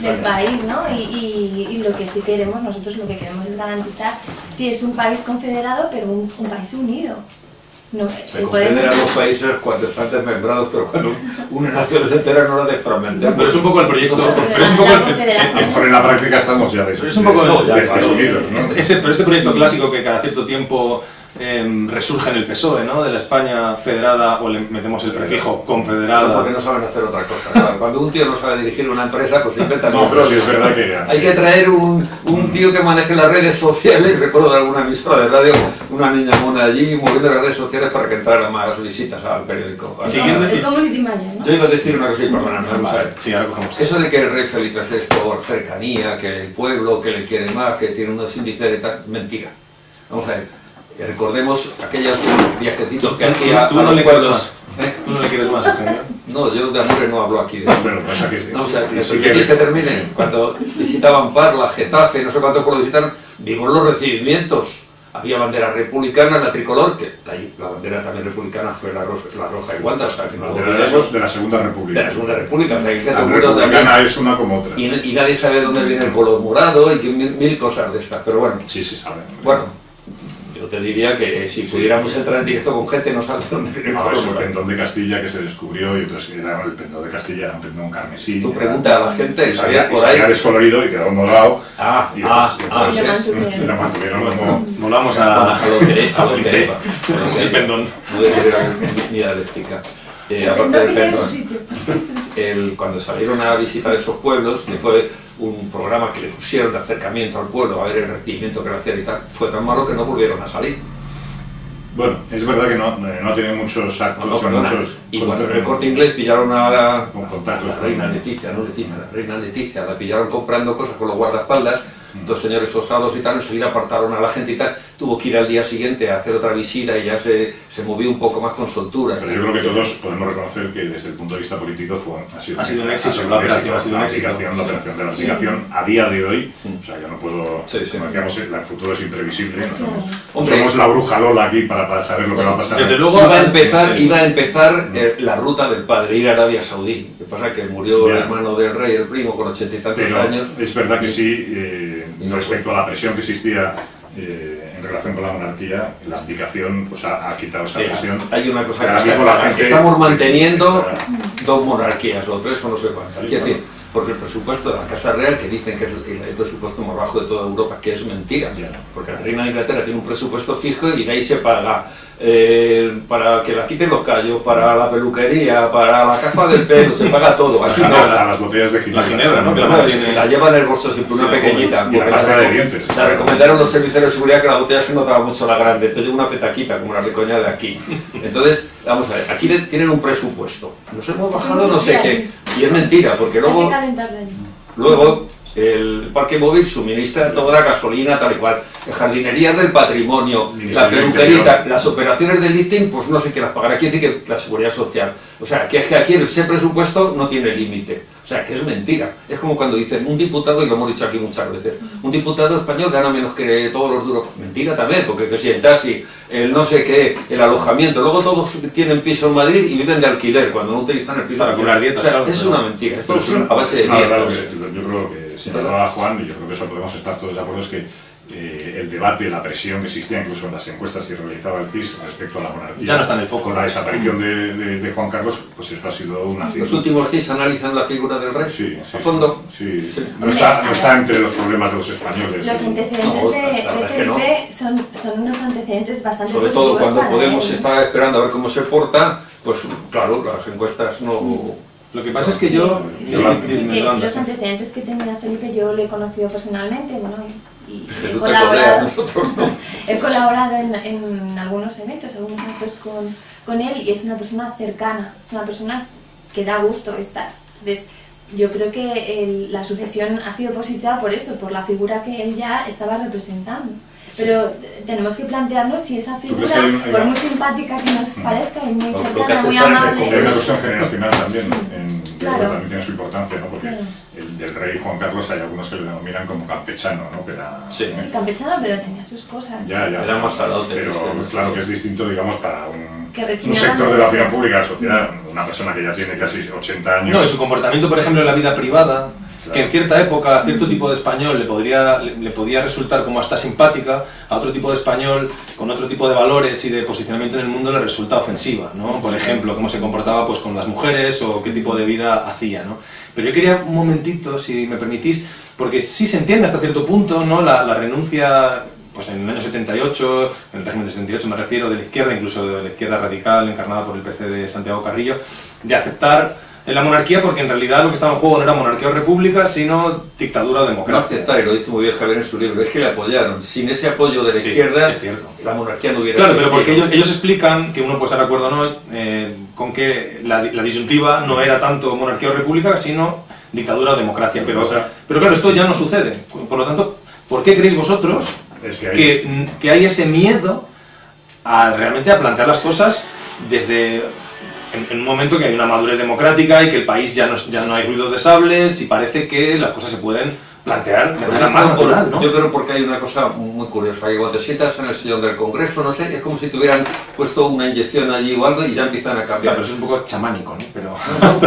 del país, ¿no? Y lo que sí queremos, nosotros lo que queremos es garantizar si es un país confederado, pero un país unido. No, se confederan los países cuando están desmembrados, pero cuando una nación se entera no la desfragmentan. Pero es un poco el proyecto. Pero en la práctica estamos ya es un poco pero este proyecto clásico que cada cierto tiempo resurge en el PSOE, ¿no? De la España federada, o le metemos el prefijo confederada. Porque no saben hacer otra cosa. Claro, cuando un tío no sabe dirigir una empresa, pues inventan No, pero sí es verdad que... Hay que traer un tío que maneje las redes sociales. Recuerdo de alguna emisora de radio, una niña mona allí moviendo las redes sociales para que entraran más visitas al periódico. Siguiendo el community manager, ¿no? Yo iba a decir una cosa y perdóname, vamos a ver. Sí, ahora cogemos. Eso de que el rey Felipe VI por cercanía, que el pueblo, que le quiere más, que tiene unos índices de tal, mentira. Vamos a ver. Recordemos aquellos viajecitos que hacía tú a no los le quieres pueblos. más. ¿Tú no le quieres más, Eugenio? No, yo de amor no hablo aquí de Pero pasa que... no, o sea, sí que termine. Cuando visitaban Parla, Getafe, no sé cuántos pueblos visitaron, vimos los recibimientos. Había bandera republicana, la tricolor, que ahí la bandera también republicana fue la roja y guanta, o sea, que no lo olvidemos. de la Segunda República. De la Segunda República, o sea, que La republicana es una como otra. y nadie sabe dónde viene el color morado y que mil cosas de estas, pero bueno. Sí, sí saben. Bueno, yo te diría que si pudiéramos entrar en directo con gente no sabe dónde viene el No, color es el morado. pendón de Castilla que se descubrió y entonces era el pendón de Castilla, era un pendón carmesí. Tú pregunta a la gente, y ¿sabía por salía ahí? descolorido y quedó morado. Y Y lo mantuvieron. Y lo mantuvieron como... Volvamos a lo que iba. Cogemos el pendón. No voy a decir ni dialéctica. Aparte del pendón, cuando salieron a visitar esos pueblos, que fue un programa que le pusieron de acercamiento al pueblo, a ver el recibimiento que le hacían y tal, fue tan malo que no volvieron a salir. Bueno, es verdad que no tiene muchos actos, muchos... Y cuando en el Corte Inglés pillaron a la contactos reina Leticia, la reina Leticia, la pillaron comprando cosas con los guardaespaldas, dos señores osados y tal, enseguida apartaron a la gente y tal, tuvo que ir al día siguiente a hacer otra visita y ya se movió un poco más con soltura. Pero yo creo que todos podemos reconocer que desde el punto de vista político ha sido un éxito, la operación ha sido un éxito. La operación de la aplicación a día de hoy, o sea, yo no puedo, como decíamos, el futuro es imprevisible, no somos la bruja Lola aquí para saber lo que va a pasar. Desde luego iba a empezar la ruta del padre, ir a Arabia Saudí. Lo que pasa es que murió el hermano del rey, el primo, con 80 y tantos años. Es verdad que sí, respecto a la presión que existía en relación con la monarquía, la abdicación pues, ha quitado esa presión. Hay una cosa ahora mismo la gente estamos manteniendo dos monarquías, o tres o no sé cuántas. Sí, claro. Porque el presupuesto de la Casa Real, que dicen que es el presupuesto más bajo de toda Europa, que es mentira. Porque la reina de Inglaterra tiene un presupuesto fijo y de ahí se paga para que la quiten los callos, para la peluquería, para la capa del pelo, se paga todo. Aquí no, las botellas de ginebra. La ginebra, ¿no? La llevan en el bolso siempre, una pequeñita. Y la pasta de dientes. La recomendaron los servicios de seguridad que la botella se notaba mucho la grande, entonces una petaquita como la de coña de aquí. Entonces, vamos a ver, aquí tienen un presupuesto. Nos hemos bajado no sé qué, y es mentira, porque luego el parque móvil suministra toda la gasolina tal y cual, jardinerías del patrimonio, la peluquerita, las operaciones de lifting, pues no sé qué las pagará, quiere decir que la seguridad social. O sea, que es que aquí ese presupuesto no tiene límite. O sea, que es mentira. Es como cuando dicen un diputado, y lo hemos dicho aquí muchas veces, un diputado español gana menos que todos los duros. Mentira también, porque que si el taxi, el no sé qué, el alojamiento, luego todos tienen piso en Madrid y viven de alquiler cuando no utilizan el piso para cobrar dietas. O sea, es una mentira. Esto es a base de dietas. Yo creo que señalaba Juan, y yo creo que eso podemos estar todos de acuerdo, es que el debate, la presión que existía incluso en las encuestas que realizaba el CIS respecto a la monarquía, ya no está en el foco. Con la desaparición de Juan Carlos, pues eso ha sido una cifra. ¿Los últimos CIS analizan la figura del rey? Sí, ¿A fondo? Sí. No está entre los problemas de los españoles. Los antecedentes de Felipe son unos antecedentes bastante sobre todo cuando Podemos estar esperando a ver cómo se porta, pues claro, las encuestas no... Lo que pasa es que yo... los antecedentes que tenía Felipe yo le he conocido personalmente, bueno, y he colaborado en algunos eventos, algunos actos con él, y es una persona cercana, es una persona que da gusto estar. Entonces, yo creo que la sucesión ha sido positiva por eso, por la figura que él ya estaba representando. Pero tenemos que plantearnos si esa figura, por muy simpática que nos parezca y muy cercana, muy amable... Hay una cuestión generacional también, claro. También tiene su importancia, ¿no? Porque el del rey Juan Carlos hay algunos que lo denominan como campechano, ¿no? Pero, sí, campechano, pero tenía sus cosas. Era más salado. Pero claro que es distinto, digamos, para un sector de la opinión pública, de la sociedad, una persona que ya tiene casi 80 años... No, y su comportamiento, por ejemplo, en la vida privada... que en cierta época a cierto tipo de español le podía resultar como hasta simpática, a otro tipo de español con otro tipo de valores y de posicionamiento en el mundo le resulta ofensiva, ¿no? Por ejemplo, cómo se comportaba pues, con las mujeres o qué tipo de vida hacía, ¿no? Pero yo quería un momentito, si me permitís, porque sí se entiende hasta cierto punto, ¿no? La renuncia pues en el año 78, en el régimen de 78 me refiero, de la izquierda, incluso de la izquierda radical, encarnada por el PC de Santiago Carrillo, de aceptar la monarquía, porque en realidad lo que estaba en juego no era monarquía o república, sino dictadura o democracia. No aceptar, y lo dice muy bien Javier en su libro, es que le apoyaron. Sin ese apoyo de la izquierda, es cierto, la monarquía no hubiera existido. Claro, pero porque ellos explican, que uno puede estar de acuerdo o no, con que la disyuntiva no era tanto monarquía o república, sino dictadura o democracia. Pero claro, esto ya no sucede. Por lo tanto, ¿por qué creéis vosotros que hay ese miedo realmente a plantear las cosas desde... en un momento que hay una madurez democrática y que el país ya no hay ruidos de sables y parece que las cosas se pueden plantear de manera más natural, ¿no? Yo creo porque hay una cosa muy curiosa, que cuando te sientas en el sillón del Congreso, no sé, es como si tuvieran puesto una inyección allí o algo y ya empiezan a cambiar. Claro, pero eso es un poco chamánico, ¿no? Pero... Bueno,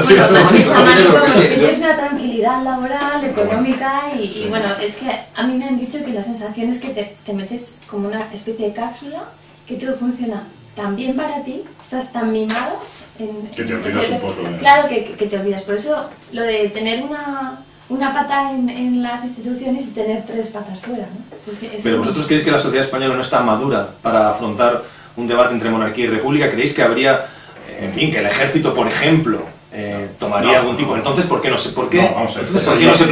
chamánico porque tienes una tranquilidad laboral, económica y bueno, es que a mí me han dicho que la sensación es que te metes como una especie de cápsula, que todo funciona tan bien para ti, estás tan mimado, que te olvidas un poco. Claro, que te olvidas. Por eso lo de tener una pata en las instituciones y tener 3 patas fuera, ¿no? Pero vosotros creéis que la sociedad española no está madura para afrontar un debate entre monarquía y república. ¿Creéis que habría, en fin, que el ejército, por ejemplo, tomaría algún tipo? Entonces, ¿por qué no se plantea? ¿Por qué no se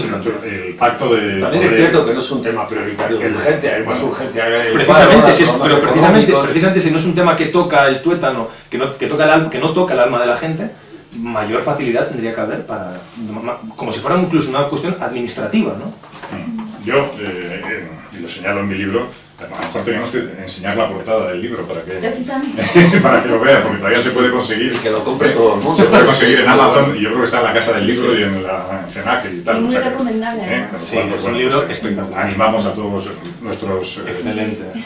plantea? El pacto de... También es cierto que no es un tema prioritario de urgencia, es más urgencia. Precisamente si no es un tema que toca el tuétano, que no toca el alma de la gente, mayor facilidad tendría que haber para... como si fuera incluso una cuestión administrativa, ¿no? Yo, y lo señalo en mi libro, a lo mejor tenemos que enseñar la portada del libro para que lo vean, porque todavía se puede conseguir. Y que lo compre todo el mundo. Se puede conseguir en Amazon, y yo creo que está en la Casa del Libro y en la FENAC y tal. Muy recomendable. Sí, es un libro espectacular. Animamos a todos nuestros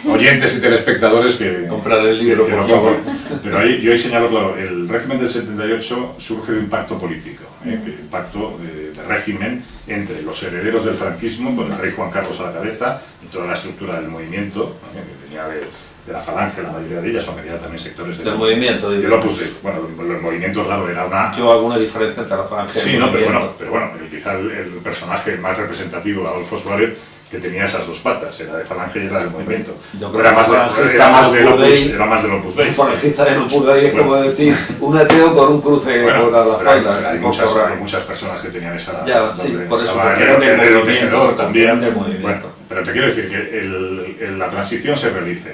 oyentes y telespectadores que comprar el libro, por favor. Pero ahí yo señalo, claro, el régimen del 78 surge de un pacto político, un pacto de régimen entre los herederos del franquismo, con el rey Juan Carlos a la cabeza, y toda la estructura del movimiento, que venía de la Falange, la mayoría de ellas, aunque había también sectores del movimiento. Yo lo puse, bueno, el movimiento, claro, era una... Yo hago una diferencia entre la Falange y el movimiento. Pero bueno, quizá el personaje más representativo, Adolfo Suárez, que tenía esas 2 patas, era de Falange y era del movimiento. Yo creo era más del Opus Dei. Un falangista del Opus Dei es como decir un ateo con un cruce por la espalda. Hay muchas personas que tenían esa... por eso, porque eran del movimiento también. Bueno, pero te quiero decir que la transición se realiza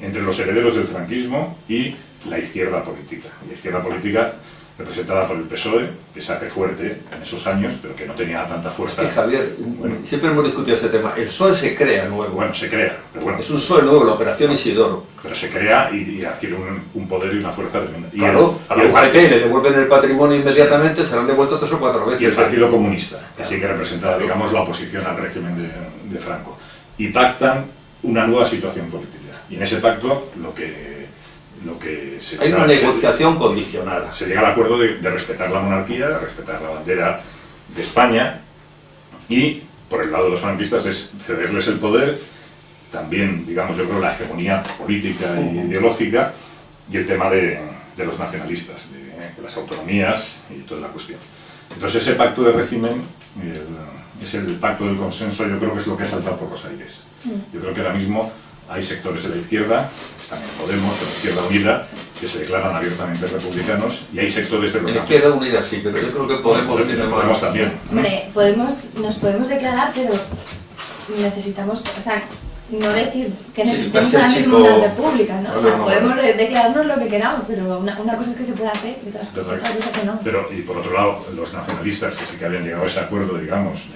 entre los herederos del franquismo y la izquierda política. La izquierda política representada por el PSOE, que se hace fuerte en esos años, pero que no tenía tanta fuerza. Es que, Javier, siempre hemos discutido ese tema. El PSOE se crea nuevo. Bueno, se crea, pero bueno. Es un PSOE nuevo, la Operación Isidoro. Pero se crea y adquiere un poder y una fuerza tremenda. Claro, a la UGT le devuelven el patrimonio inmediatamente, se lo han devuelto 3 o 4 veces. Y el Partido Comunista, que sí que representaba, digamos, la oposición al régimen de Franco. Y pactan una nueva situación política. Y en ese pacto lo que se hay una negociación condicionada. Se llega al acuerdo de respetar la monarquía, de respetar la bandera de España, y por el lado de los franquistas es cederles el poder, también, digamos, yo creo, la hegemonía política e ideológica, y el tema de los nacionalistas, de las autonomías y toda la cuestión. Entonces ese pacto de régimen es el pacto del consenso, yo creo que es lo que ha saltado por los aires. Yo creo que ahora mismo hay sectores de la izquierda, que están en Podemos o en la Izquierda Unida, que se declaran abiertamente republicanos, y hay sectores de los... En la Izquierda Unida sí, pero yo creo que Podemos también. Hombre, nos podemos declarar, pero necesitamos, o sea, no decir que necesitamos ahora mismo una república, ¿no? O sea, podemos declararnos lo que queramos, pero una cosa es que se puede hacer y otra cosa que no. Pero, y por otro lado, los nacionalistas, que sí que habían llegado a ese acuerdo, digamos,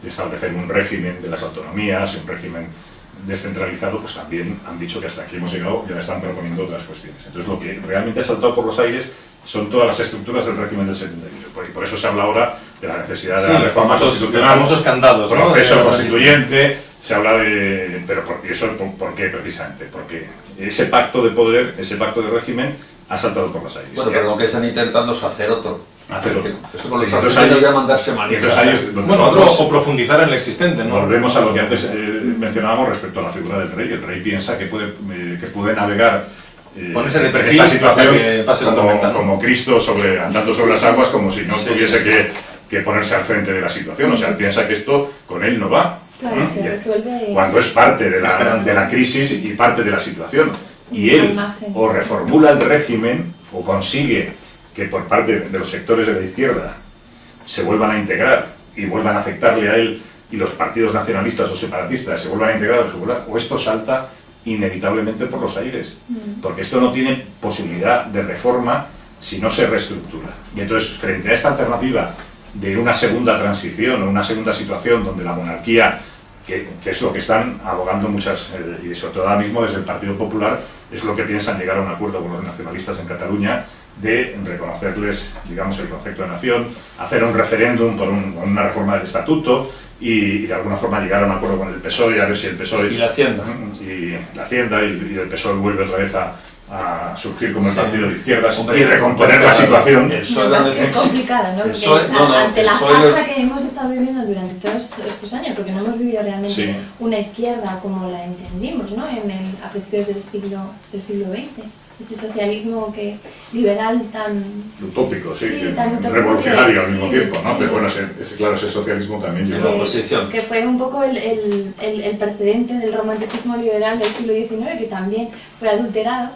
de establecer un régimen de las autonomías, un régimen descentralizado, pues también han dicho que hasta aquí hemos llegado y ahora están proponiendo otras cuestiones. Entonces, lo que realmente ha saltado por los aires son todas las estructuras del régimen del 78. Y por eso se habla ahora de la necesidad de la reforma constitucional, los famosos candados, ¿no? Proceso constituyente, se habla de... ¿Pero por qué precisamente? Porque ese pacto de poder, ese pacto de régimen, ha saltado por los aires. Bueno, pero lo que están intentando es hacer otro. Eso con los argentinos ya mandarse manitas. O profundizar en el existente, ¿no? Volvemos a lo que antes mencionábamos respecto a la figura del rey. El rey piensa que puede navegar ponerse de perfil esta situación que pase la tormenta, como Cristo andando sobre las aguas, como si no tuviese que ponerse al frente de la situación. O sea, él piensa que esto con él no va, Claro, se resuelve... Cuando es parte de la crisis y parte de la situación. Y él o reformula el régimen o consigue que por parte de los sectores de la izquierda se vuelvan a integrar y vuelvan a afectarle a él, y los partidos nacionalistas o separatistas se vuelvan a integrar o esto salta inevitablemente por los aires, porque esto no tiene posibilidad de reforma si no se reestructura. Y entonces, frente a esta alternativa de una segunda transición o una segunda situación donde la monarquía, que es lo que están abogando muchas, y sobre todo ahora mismo desde el Partido Popular, es lo que piensan llegar a un acuerdo con los nacionalistas en Cataluña, de reconocerles, digamos, el concepto de nación, hacer un referéndum con una reforma del estatuto y de alguna forma llegar a un acuerdo con el PSOE, a ver si el PSOE... Y la Hacienda. Y la Hacienda, y el PSOE vuelve otra vez a surgir como el partido de izquierdas y recomponer la situación. Es complicado, ¿no? Porque ante la farsa que hemos estado viviendo durante todos estos años, porque no hemos vivido realmente una izquierda como la entendimos, ¿no? A principios del siglo XX. Ese socialismo liberal tan... utópico, tan utópico, revolucionario al mismo tiempo, ¿no? Pero bueno, claro, ese socialismo también lleva a la oposición. Que fue un poco el precedente del romanticismo liberal del siglo XIX, que también fue adulterado.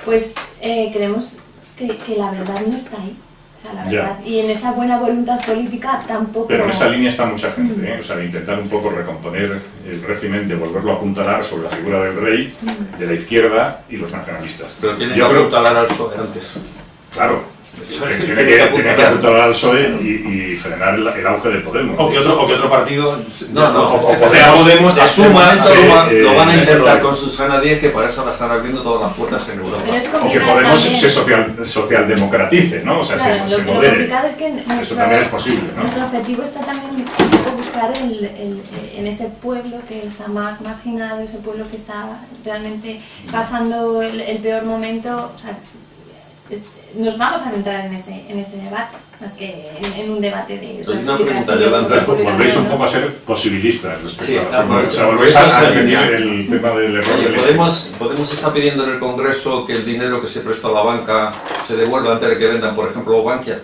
Pues creemos que la verdad no está ahí. O sea, la verdad. Y en esa buena voluntad política tampoco... Pero en esa línea está mucha gente, o sea, de intentar un poco recomponer el régimen, de volverlo a apuntalar sobre la figura del rey, de la izquierda y los nacionalistas. Pero tienen que apuntalar al PSOE antes. Claro. Tiene que apuntalar al PSOE y frenar el auge de Podemos. O que otro partido, sea Podemos, asuma lo van a intentar con Susana Díez, que para eso la están abriendo todas las puertas en Europa. O que Podemos se socialdemocratice, ¿no? O sea, claro, se lo modere. complicado es que eso también es posible, ¿no? Nuestro objetivo está también buscar en ese pueblo que está más marginado, ese pueblo que está realmente pasando el peor momento. O sea, nos vamos a entrar en ese debate, más que en un debate de... Una pregunta, Yolanda. Volvéis un poco a ser posibilistas respecto a la forma. O sea, volvéis a repetir el tema del error. Podemos estar pidiendo en el Congreso que el dinero que se presta a la banca se devuelva antes de que vendan, por ejemplo, Bankia.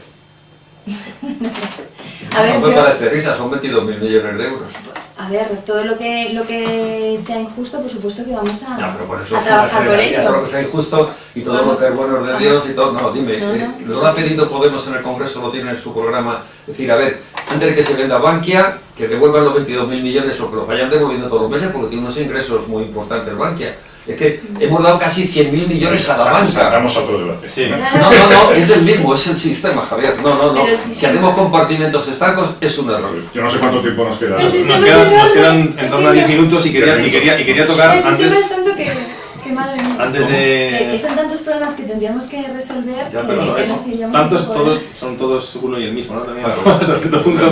No me parece risa, son 22.000 millones de euros. A ver, todo lo que sea injusto, por supuesto que vamos a eso trabajar por ello. Todo lo que sea injusto y todo lo que es bueno de Dios y todo. No, dime, lo ha pedido Podemos en el Congreso, lo tiene en su programa. Es decir, a ver, antes de que se venda Bankia, que devuelvan los 22.000 millones o que los vayan devolviendo todos los meses, porque tiene unos ingresos muy importantes Bankia. Es que hemos dado casi 100.000 millones a la banca. Saltamos a otro debate. Sí. No, es del mismo, es el sistema, Javier. No. Si hacemos compartimentos estancos, es un error. Yo no sé cuánto tiempo nos queda. Nos quedan en torno a 10 minutos y quería tocar antes... Antes de... Que son tantos problemas que tendríamos que resolver son todos uno y el mismo, ¿no? También hasta cierto punto,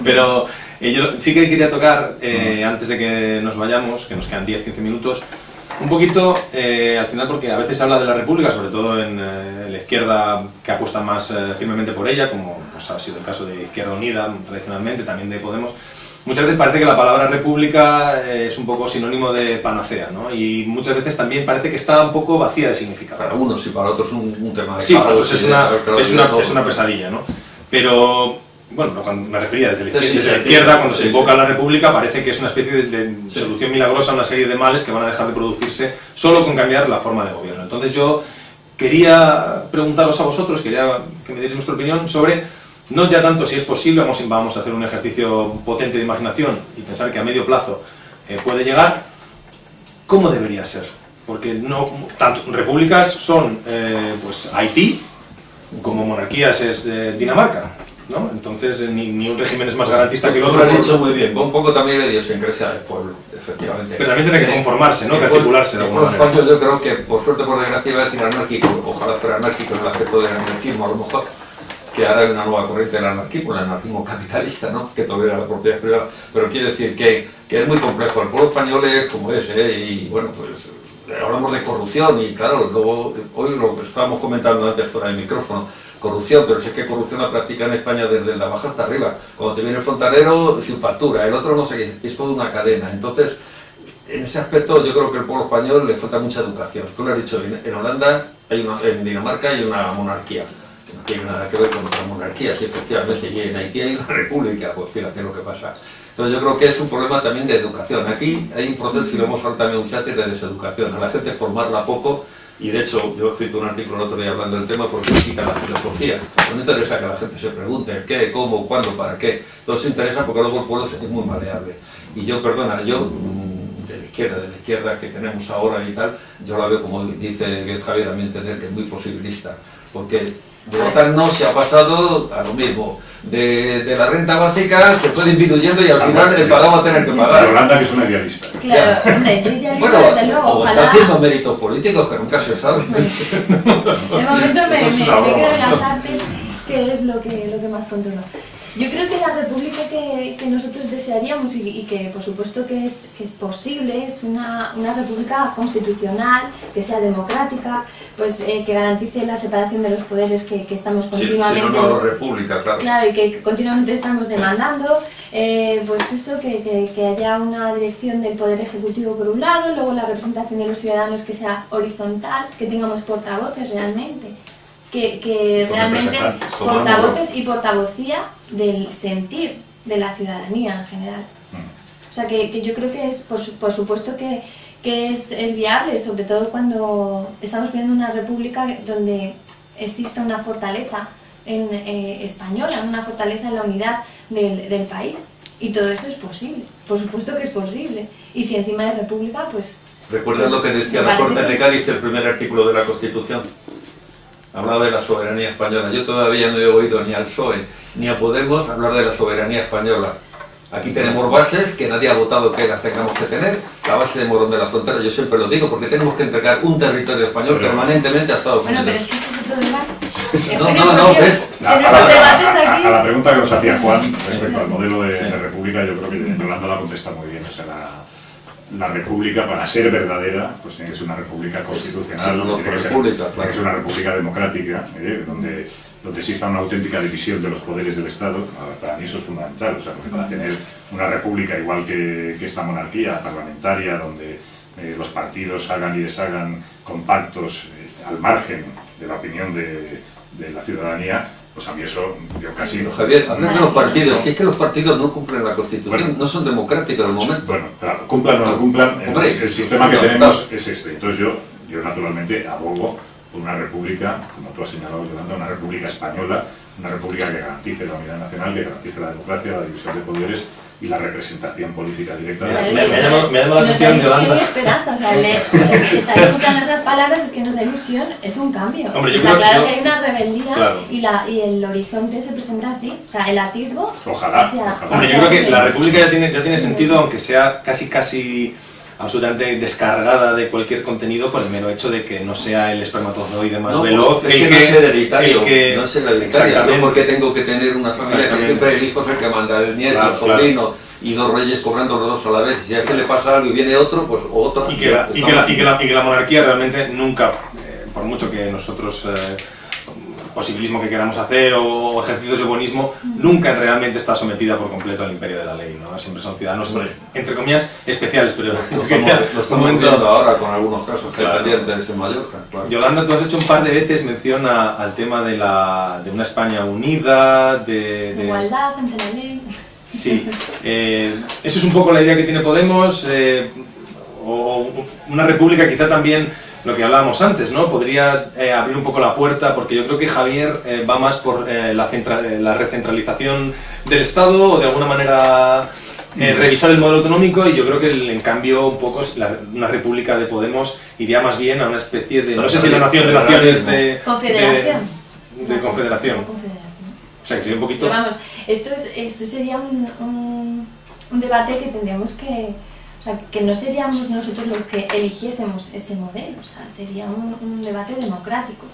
pero yo sí que quería tocar, antes de que nos vayamos, que nos quedan 10-15 minutos, un poquito, al final, porque a veces se habla de la República, sobre todo en la izquierda que apuesta más firmemente por ella, como pues, ha sido el caso de Izquierda Unida, tradicionalmente, también de Podemos. Muchas veces parece que la palabra república es un poco sinónimo de panacea, ¿no? Y muchas veces también parece que está un poco vacía de significado. Para unos y para otros un tema de... Sí, para otros es una pesadilla, ¿no? Pero, bueno, cuando me refería desde la izquierda, cuando se invoca a la república, parece que es una especie de solución milagrosa a una serie de males que van a dejar de producirse solo con cambiar la forma de gobierno. Entonces yo quería preguntaros a vosotros, quería que me dierais vuestra opinión sobre... No ya tanto si es posible, vamos a hacer un ejercicio potente de imaginación y pensar que a medio plazo puede llegar, ¿cómo debería ser? Porque no tanto repúblicas son pues Haití, como monarquías es Dinamarca, ¿no? Entonces ni un régimen es más garantista que el otro. Lo has dicho muy bien, un poco también de idiosincrasia del pueblo, efectivamente. Pero también tiene que conformarse, ¿no? Que articularse de alguna manera. Yo creo que, por suerte, por desgracia, iba a decir anárquico, ojalá fuera anárquico en el aspecto del anarquismo, a lo mejor, que ahora hay una nueva corriente del anarquismo, el anarquismo capitalista, ¿no? Que tolera la propiedad privada, pero quiero decir que es muy complejo. El pueblo español es como es, y bueno, pues hablamos de corrupción y claro, luego, hoy lo que estábamos comentando antes fuera del micrófono, corrupción, pero si es que corrupción la practica en España desde la baja hasta arriba. Cuando te viene el fontanero, sin factura, el otro no sé qué, es toda una cadena. Entonces, en ese aspecto yo creo que al pueblo español le falta mucha educación. Tú lo has dicho, en Holanda, en Dinamarca hay una monarquía. tiene nada que ver con otras monarquías, y efectivamente, y en Haití hay una república, pues fíjate lo que pasa. Entonces yo creo que es un problema también de educación. Aquí hay un proceso, y lo hemos hablado también muchas veces, de deseducación, a la gente formarla poco, y de hecho yo he escrito un artículo el otro día hablando del tema porque critica la filosofía. No interesa que la gente se pregunte qué, cómo, cuándo, para qué. Todo eso interesa porque luego el pueblo es muy maleable. Y yo, perdona, yo de la izquierda que tenemos ahora y tal, yo la veo, como dice Javier, a mi entender, que es muy posibilista, porque de OTAN no se ha pasado a lo mismo. De la renta básica se fue disminuyendo y al final el pagado va a tener que pagar. Yolanda, que es una idealista. Claro, hombre, yo idealista bueno, desde luego, o está haciendo méritos políticos que nunca se sabe. De momento me quedo en las artes, que es lo que más controlo. Yo creo que la república que nosotros desearíamos y que por supuesto que es posible es una república constitucional, que sea democrática, pues que garantice la separación de los poderes que estamos continuamente... Sí, no, república, claro. Claro, y que continuamente estamos demandando, pues eso, que haya una dirección del poder ejecutivo por un lado, luego la representación de los ciudadanos que sea horizontal, que tengamos portavoces realmente. Que realmente portavoces y portavocía del sentir de la ciudadanía en general. O sea, que yo creo que es, por supuesto que es viable, sobre todo cuando estamos viendo una república donde existe una fortaleza española, una fortaleza en la unidad del país. Y todo eso es posible, por supuesto que es posible. Y si encima es república, pues... ¿Recuerdas lo que decía la Corte de Cádiz, el primer artículo de la Constitución? Hablaba de la soberanía española. Yo todavía no he oído ni al PSOE ni a Podemos hablar de la soberanía española. Aquí tenemos bases que nadie ha votado que las tengamos que tener. La base de Morón de la Frontera, yo siempre lo digo, porque tenemos que entregar un territorio español permanentemente a Estados Unidos. Bueno, pero es que ese es otro debate. No, ves. A la pregunta que nos hacía Juan respecto al modelo de república, yo creo que Yolanda la contesta muy bien. O sea, la república, para ser verdadera, pues tiene que ser una república constitucional, tiene que ser una república democrática, donde exista una auténtica división de los poderes del Estado. Para mí eso es fundamental. O sea, porque para tener una república igual que esta monarquía parlamentaria, donde los partidos hagan y deshagan compactos al margen de la opinión de la ciudadanía, pues a mí eso, yo casi... Pero Javier, hablando de los partidos, si es que los partidos no cumplen la Constitución, bueno, no son democráticos al momento. Bueno, claro, cumplan o no cumplan, el sistema que tenemos es este. Entonces yo naturalmente abogo por una república, como tú has señalado, Yolanda, una república española, una república que garantice la unidad nacional, que garantice la democracia, la división de poderes y la representación política directa de la ciudadanía. Me ha llamado la atención, Yolanda. Esperanza, o sea, estar escuchando esas palabras es que nos da ilusión, es un cambio. Hombre, está claro que hay una rebeldía, claro, y el horizonte se presenta así, o sea, el atisbo... Ojalá. Hombre, yo creo que la república ya tiene sentido, aunque sea casi absolutamente descargada de cualquier contenido por el mero hecho de que no sea el espermatozoide más veloz. Es que no es hereditario, no es hereditario, no porque tengo que tener una familia que siempre el hijo es el que manda, el nieto, el sobrino y dos reyes cobrando los dos a la vez. Si a este le pasa algo y viene otro, pues otro. Y que la monarquía realmente nunca, por mucho que nosotros... posibilismo que queramos hacer o ejercicios de buenismo, nunca realmente está sometida por completo al imperio de la ley, ¿no? Siempre son ciudadanos, entre comillas, especiales, pero lo estamos viendo ahora con algunos casos pendientes en Mallorca. Claro. Yolanda, tú has hecho un par de veces mención al tema de una España unida, de igualdad ante la ley. Sí, eso es un poco la idea que tiene Podemos, o una república quizá también... Lo que hablábamos antes, ¿no? Podría abrir un poco la puerta, porque yo creo que Javier va más por la recentralización del Estado, o de alguna manera revisar el modelo autonómico, y yo creo que en cambio un poco una república de Podemos iría más bien a una especie de, no sé si la nación de naciones de confederación. O sea, que sería un poquito... Pero vamos, esto sería un debate que tendríamos que... O sea, que no seríamos nosotros los que eligiésemos ese modelo, o sea, sería un debate democrático,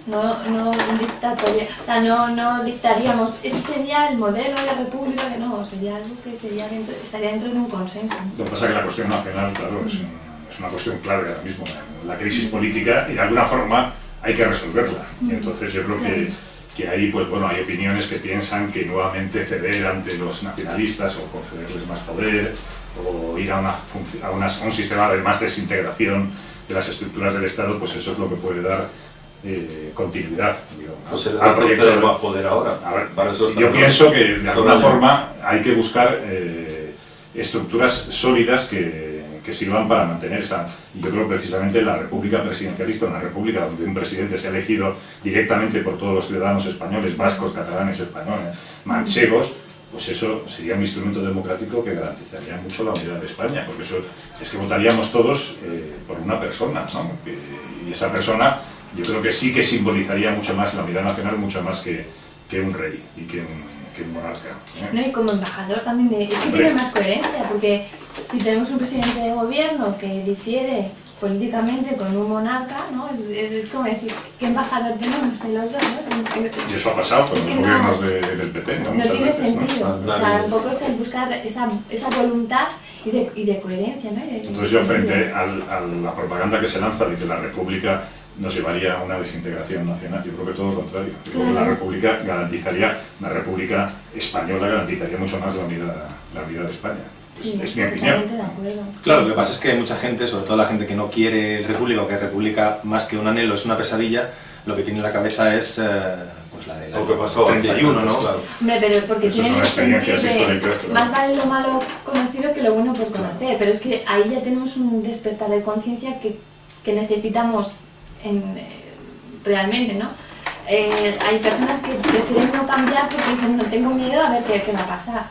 no dictatoria, o sea, no dictaríamos, este sería el modelo de la república, que no, sería algo que estaría dentro de un consenso. Lo que pasa es que la cuestión nacional, claro, es una cuestión clave ahora mismo, la crisis política, y de alguna forma hay que resolverla. Entonces yo creo que ahí, pues bueno, hay opiniones que piensan que nuevamente ceder ante los nacionalistas o concederles más poder o ir a un sistema de más desintegración de las estructuras del Estado, pues eso es lo que puede dar continuidad, digamos, Pues el al proyecto de más poder ahora. A ver, Para eso yo pienso que de alguna forma hay que buscar estructuras sólidas que sirvan para mantener esa. Y yo creo precisamente la república presidencialista, una república donde un presidente se ha elegido directamente por todos los ciudadanos españoles, vascos, catalanes, españoles, manchegos, pues eso sería un instrumento democrático que garantizaría mucho la unidad de España, porque eso es que votaríamos todos por una persona, ¿no? Y esa persona yo creo que sí que simbolizaría mucho más la unidad nacional, mucho más que un rey y que un monarca. No, y como embajador también, es que tiene más coherencia, porque si tenemos un presidente de gobierno que difiere políticamente con un monarca, ¿no? Es como decir, ¿qué embajador tenemos de los dos? ¿No? Y eso ha pasado con los gobiernos del PT, ¿no? No Muchas tiene veces, sentido. ¿no? O sea, un poco es el buscar esa voluntad y de coherencia, ¿no? Entonces yo frente a la propaganda que se lanza de que la república nos llevaría a una desintegración nacional, yo creo que todo lo contrario. Yo creo que la república garantizaría, una república española garantizaría mucho más la unidad de España. Sí, es mi opinión. De acuerdo. Claro, lo que pasa es que hay mucha gente, sobre todo la gente que no quiere república o que república más que un anhelo es una pesadilla, lo que tiene en la cabeza es pues la de la 31, ¿no? Claro. Hombre, pero porque Eso tiene son el sentido experiencias históricas, de claro. más vale lo malo conocido que lo bueno por conocer, pero es que ahí ya tenemos un despertar de conciencia que necesitamos realmente, ¿no? Hay personas que prefieren no cambiar porque dicen, no tengo miedo a ver qué va a pasar.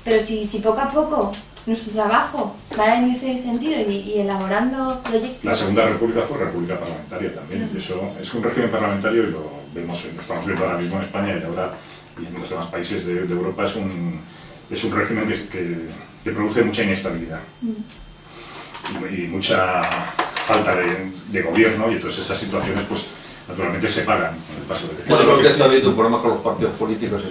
Pero si poco a poco nuestro trabajo va en ese sentido y elaborando proyectos... La Segunda República fue república parlamentaria también, y eso es un régimen parlamentario y lo vemos, lo estamos viendo ahora mismo en España y ahora y en los demás países de Europa. Es un régimen que produce mucha inestabilidad y mucha falta de gobierno, y entonces esas situaciones pues naturalmente se pagan con el paso del tiempo. Bueno, creo que está habiendo un problema con los partidos políticos,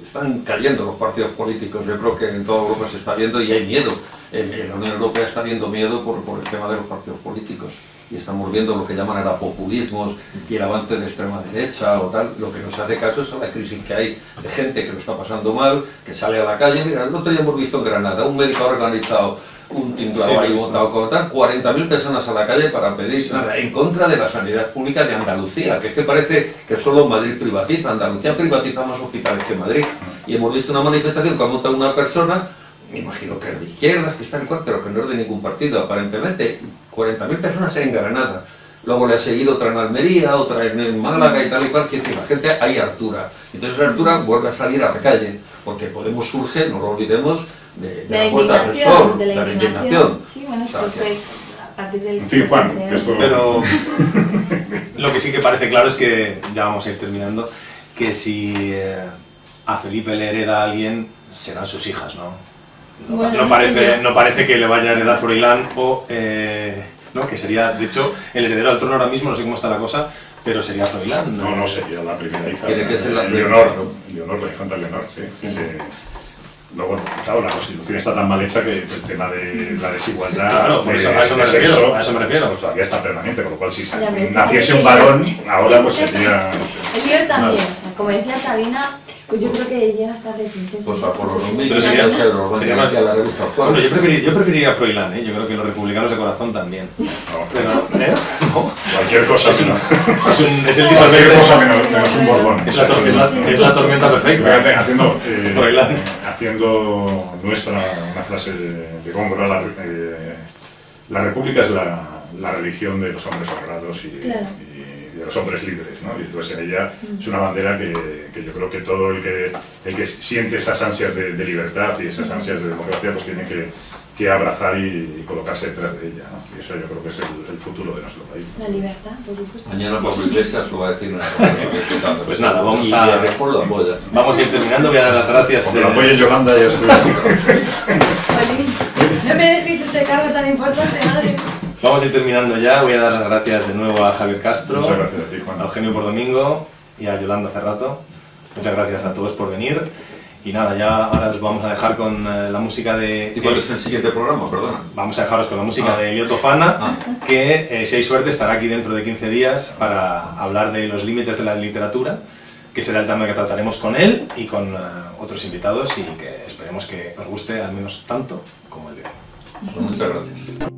están cayendo los partidos políticos, yo creo que en toda Europa se está viendo y hay miedo. En la Unión Europea está habiendo miedo por el tema de los partidos políticos y estamos viendo lo que llaman ahora populismos y el avance de extrema derecha o tal. Lo que nos hace caso es a la crisis que hay de gente que lo está pasando mal, que sale a la calle. Mira, el otro día hemos visto en Granada, un médico ha organizado un tinglado ahí votado con tal, 40.000 personas a la calle para pedir nada en contra de la sanidad pública de Andalucía, que es que parece que solo Madrid privatiza. Andalucía privatiza más hospitales que Madrid, y hemos visto una manifestación que ha montado una persona, me imagino que es de izquierdas, que está en el cual, pero que no es de ningún partido aparentemente, 40.000 personas en Granada. Luego le ha seguido otra en Almería, otra en Málaga y tal y cual, que la gente hay hartura. Entonces la hartura vuelve a salir a la calle, porque Podemos surge, no lo olvidemos, de la vuelta del sol, de la indignación. Sí, bueno, O sea, fue a partir del... En fin, Juan, esto... Pero lo que sí que parece claro es que, ya vamos a ir terminando, que si a Felipe le hereda a alguien, serán sus hijas, ¿no? Bueno, No parece que le vaya a heredar Froilán o... ¿no? Que sería, de hecho, el heredero al trono ahora mismo, no sé cómo está la cosa, pero sería Froilán. No sería la primera hija. Tiene que ser la Leonor, la infanta Leonor, sí. Luego, claro, la Constitución está tan mal hecha que el tema de la desigualdad... Claro, por eso, a eso me refiero. Pues todavía está permanente, con lo cual si Ya me naciese parece un varón, ahora pues sería... El lío es también, o sea, como decía Sabina, pues yo creo que llega hasta de 15. Pues por los 2.000 Pero sería más que a la revista Bueno, yo preferiría a Froilán, ¿eh? Yo creo que los republicanos de corazón también. No, Pero, ¿no? cualquier cosa menos. Es el Cualquier disolvente. cosa menos un Borbón. Es la tormenta perfecta. Fíjate, Froilán. haciendo nuestra una frase de Góngora, la república es la religión de los hombres honrados y de los hombres libres, ¿no? Y entonces en ella es una bandera que yo creo que todo el que siente esas ansias de libertad y esas ansias de democracia pues tiene que abrazar y colocarse detrás de ella, ¿no? Y eso yo creo que es el futuro de nuestro país. La libertad, por supuesto. Mañana Pablo Iglesias lo va a decir. Pues nada, vamos y a... Errejón lo apoya. Vamos a ir terminando, voy a dar las gracias. Como lo apoye Yolanda ya estoy. No me dejéis ese cargo tan importante, madre. Vamos a ir terminando ya, voy a dar las gracias de nuevo a Javier Castro, Muchas gracias a ti, Juan. a Eugenio por Domingo y a Yolanda Cerrato. Muchas gracias a todos por venir. Y nada, ya ahora os vamos a dejar con la música de... ¿Y cuál es el siguiente programa? Perdona. Vamos a dejaros con la música de Elio Tofana, que si hay suerte estará aquí dentro de 15 días para hablar de los límites de la literatura, que será el tema que trataremos con él y con otros invitados y que esperemos que os guste al menos tanto como el de hoy. Muchas gracias.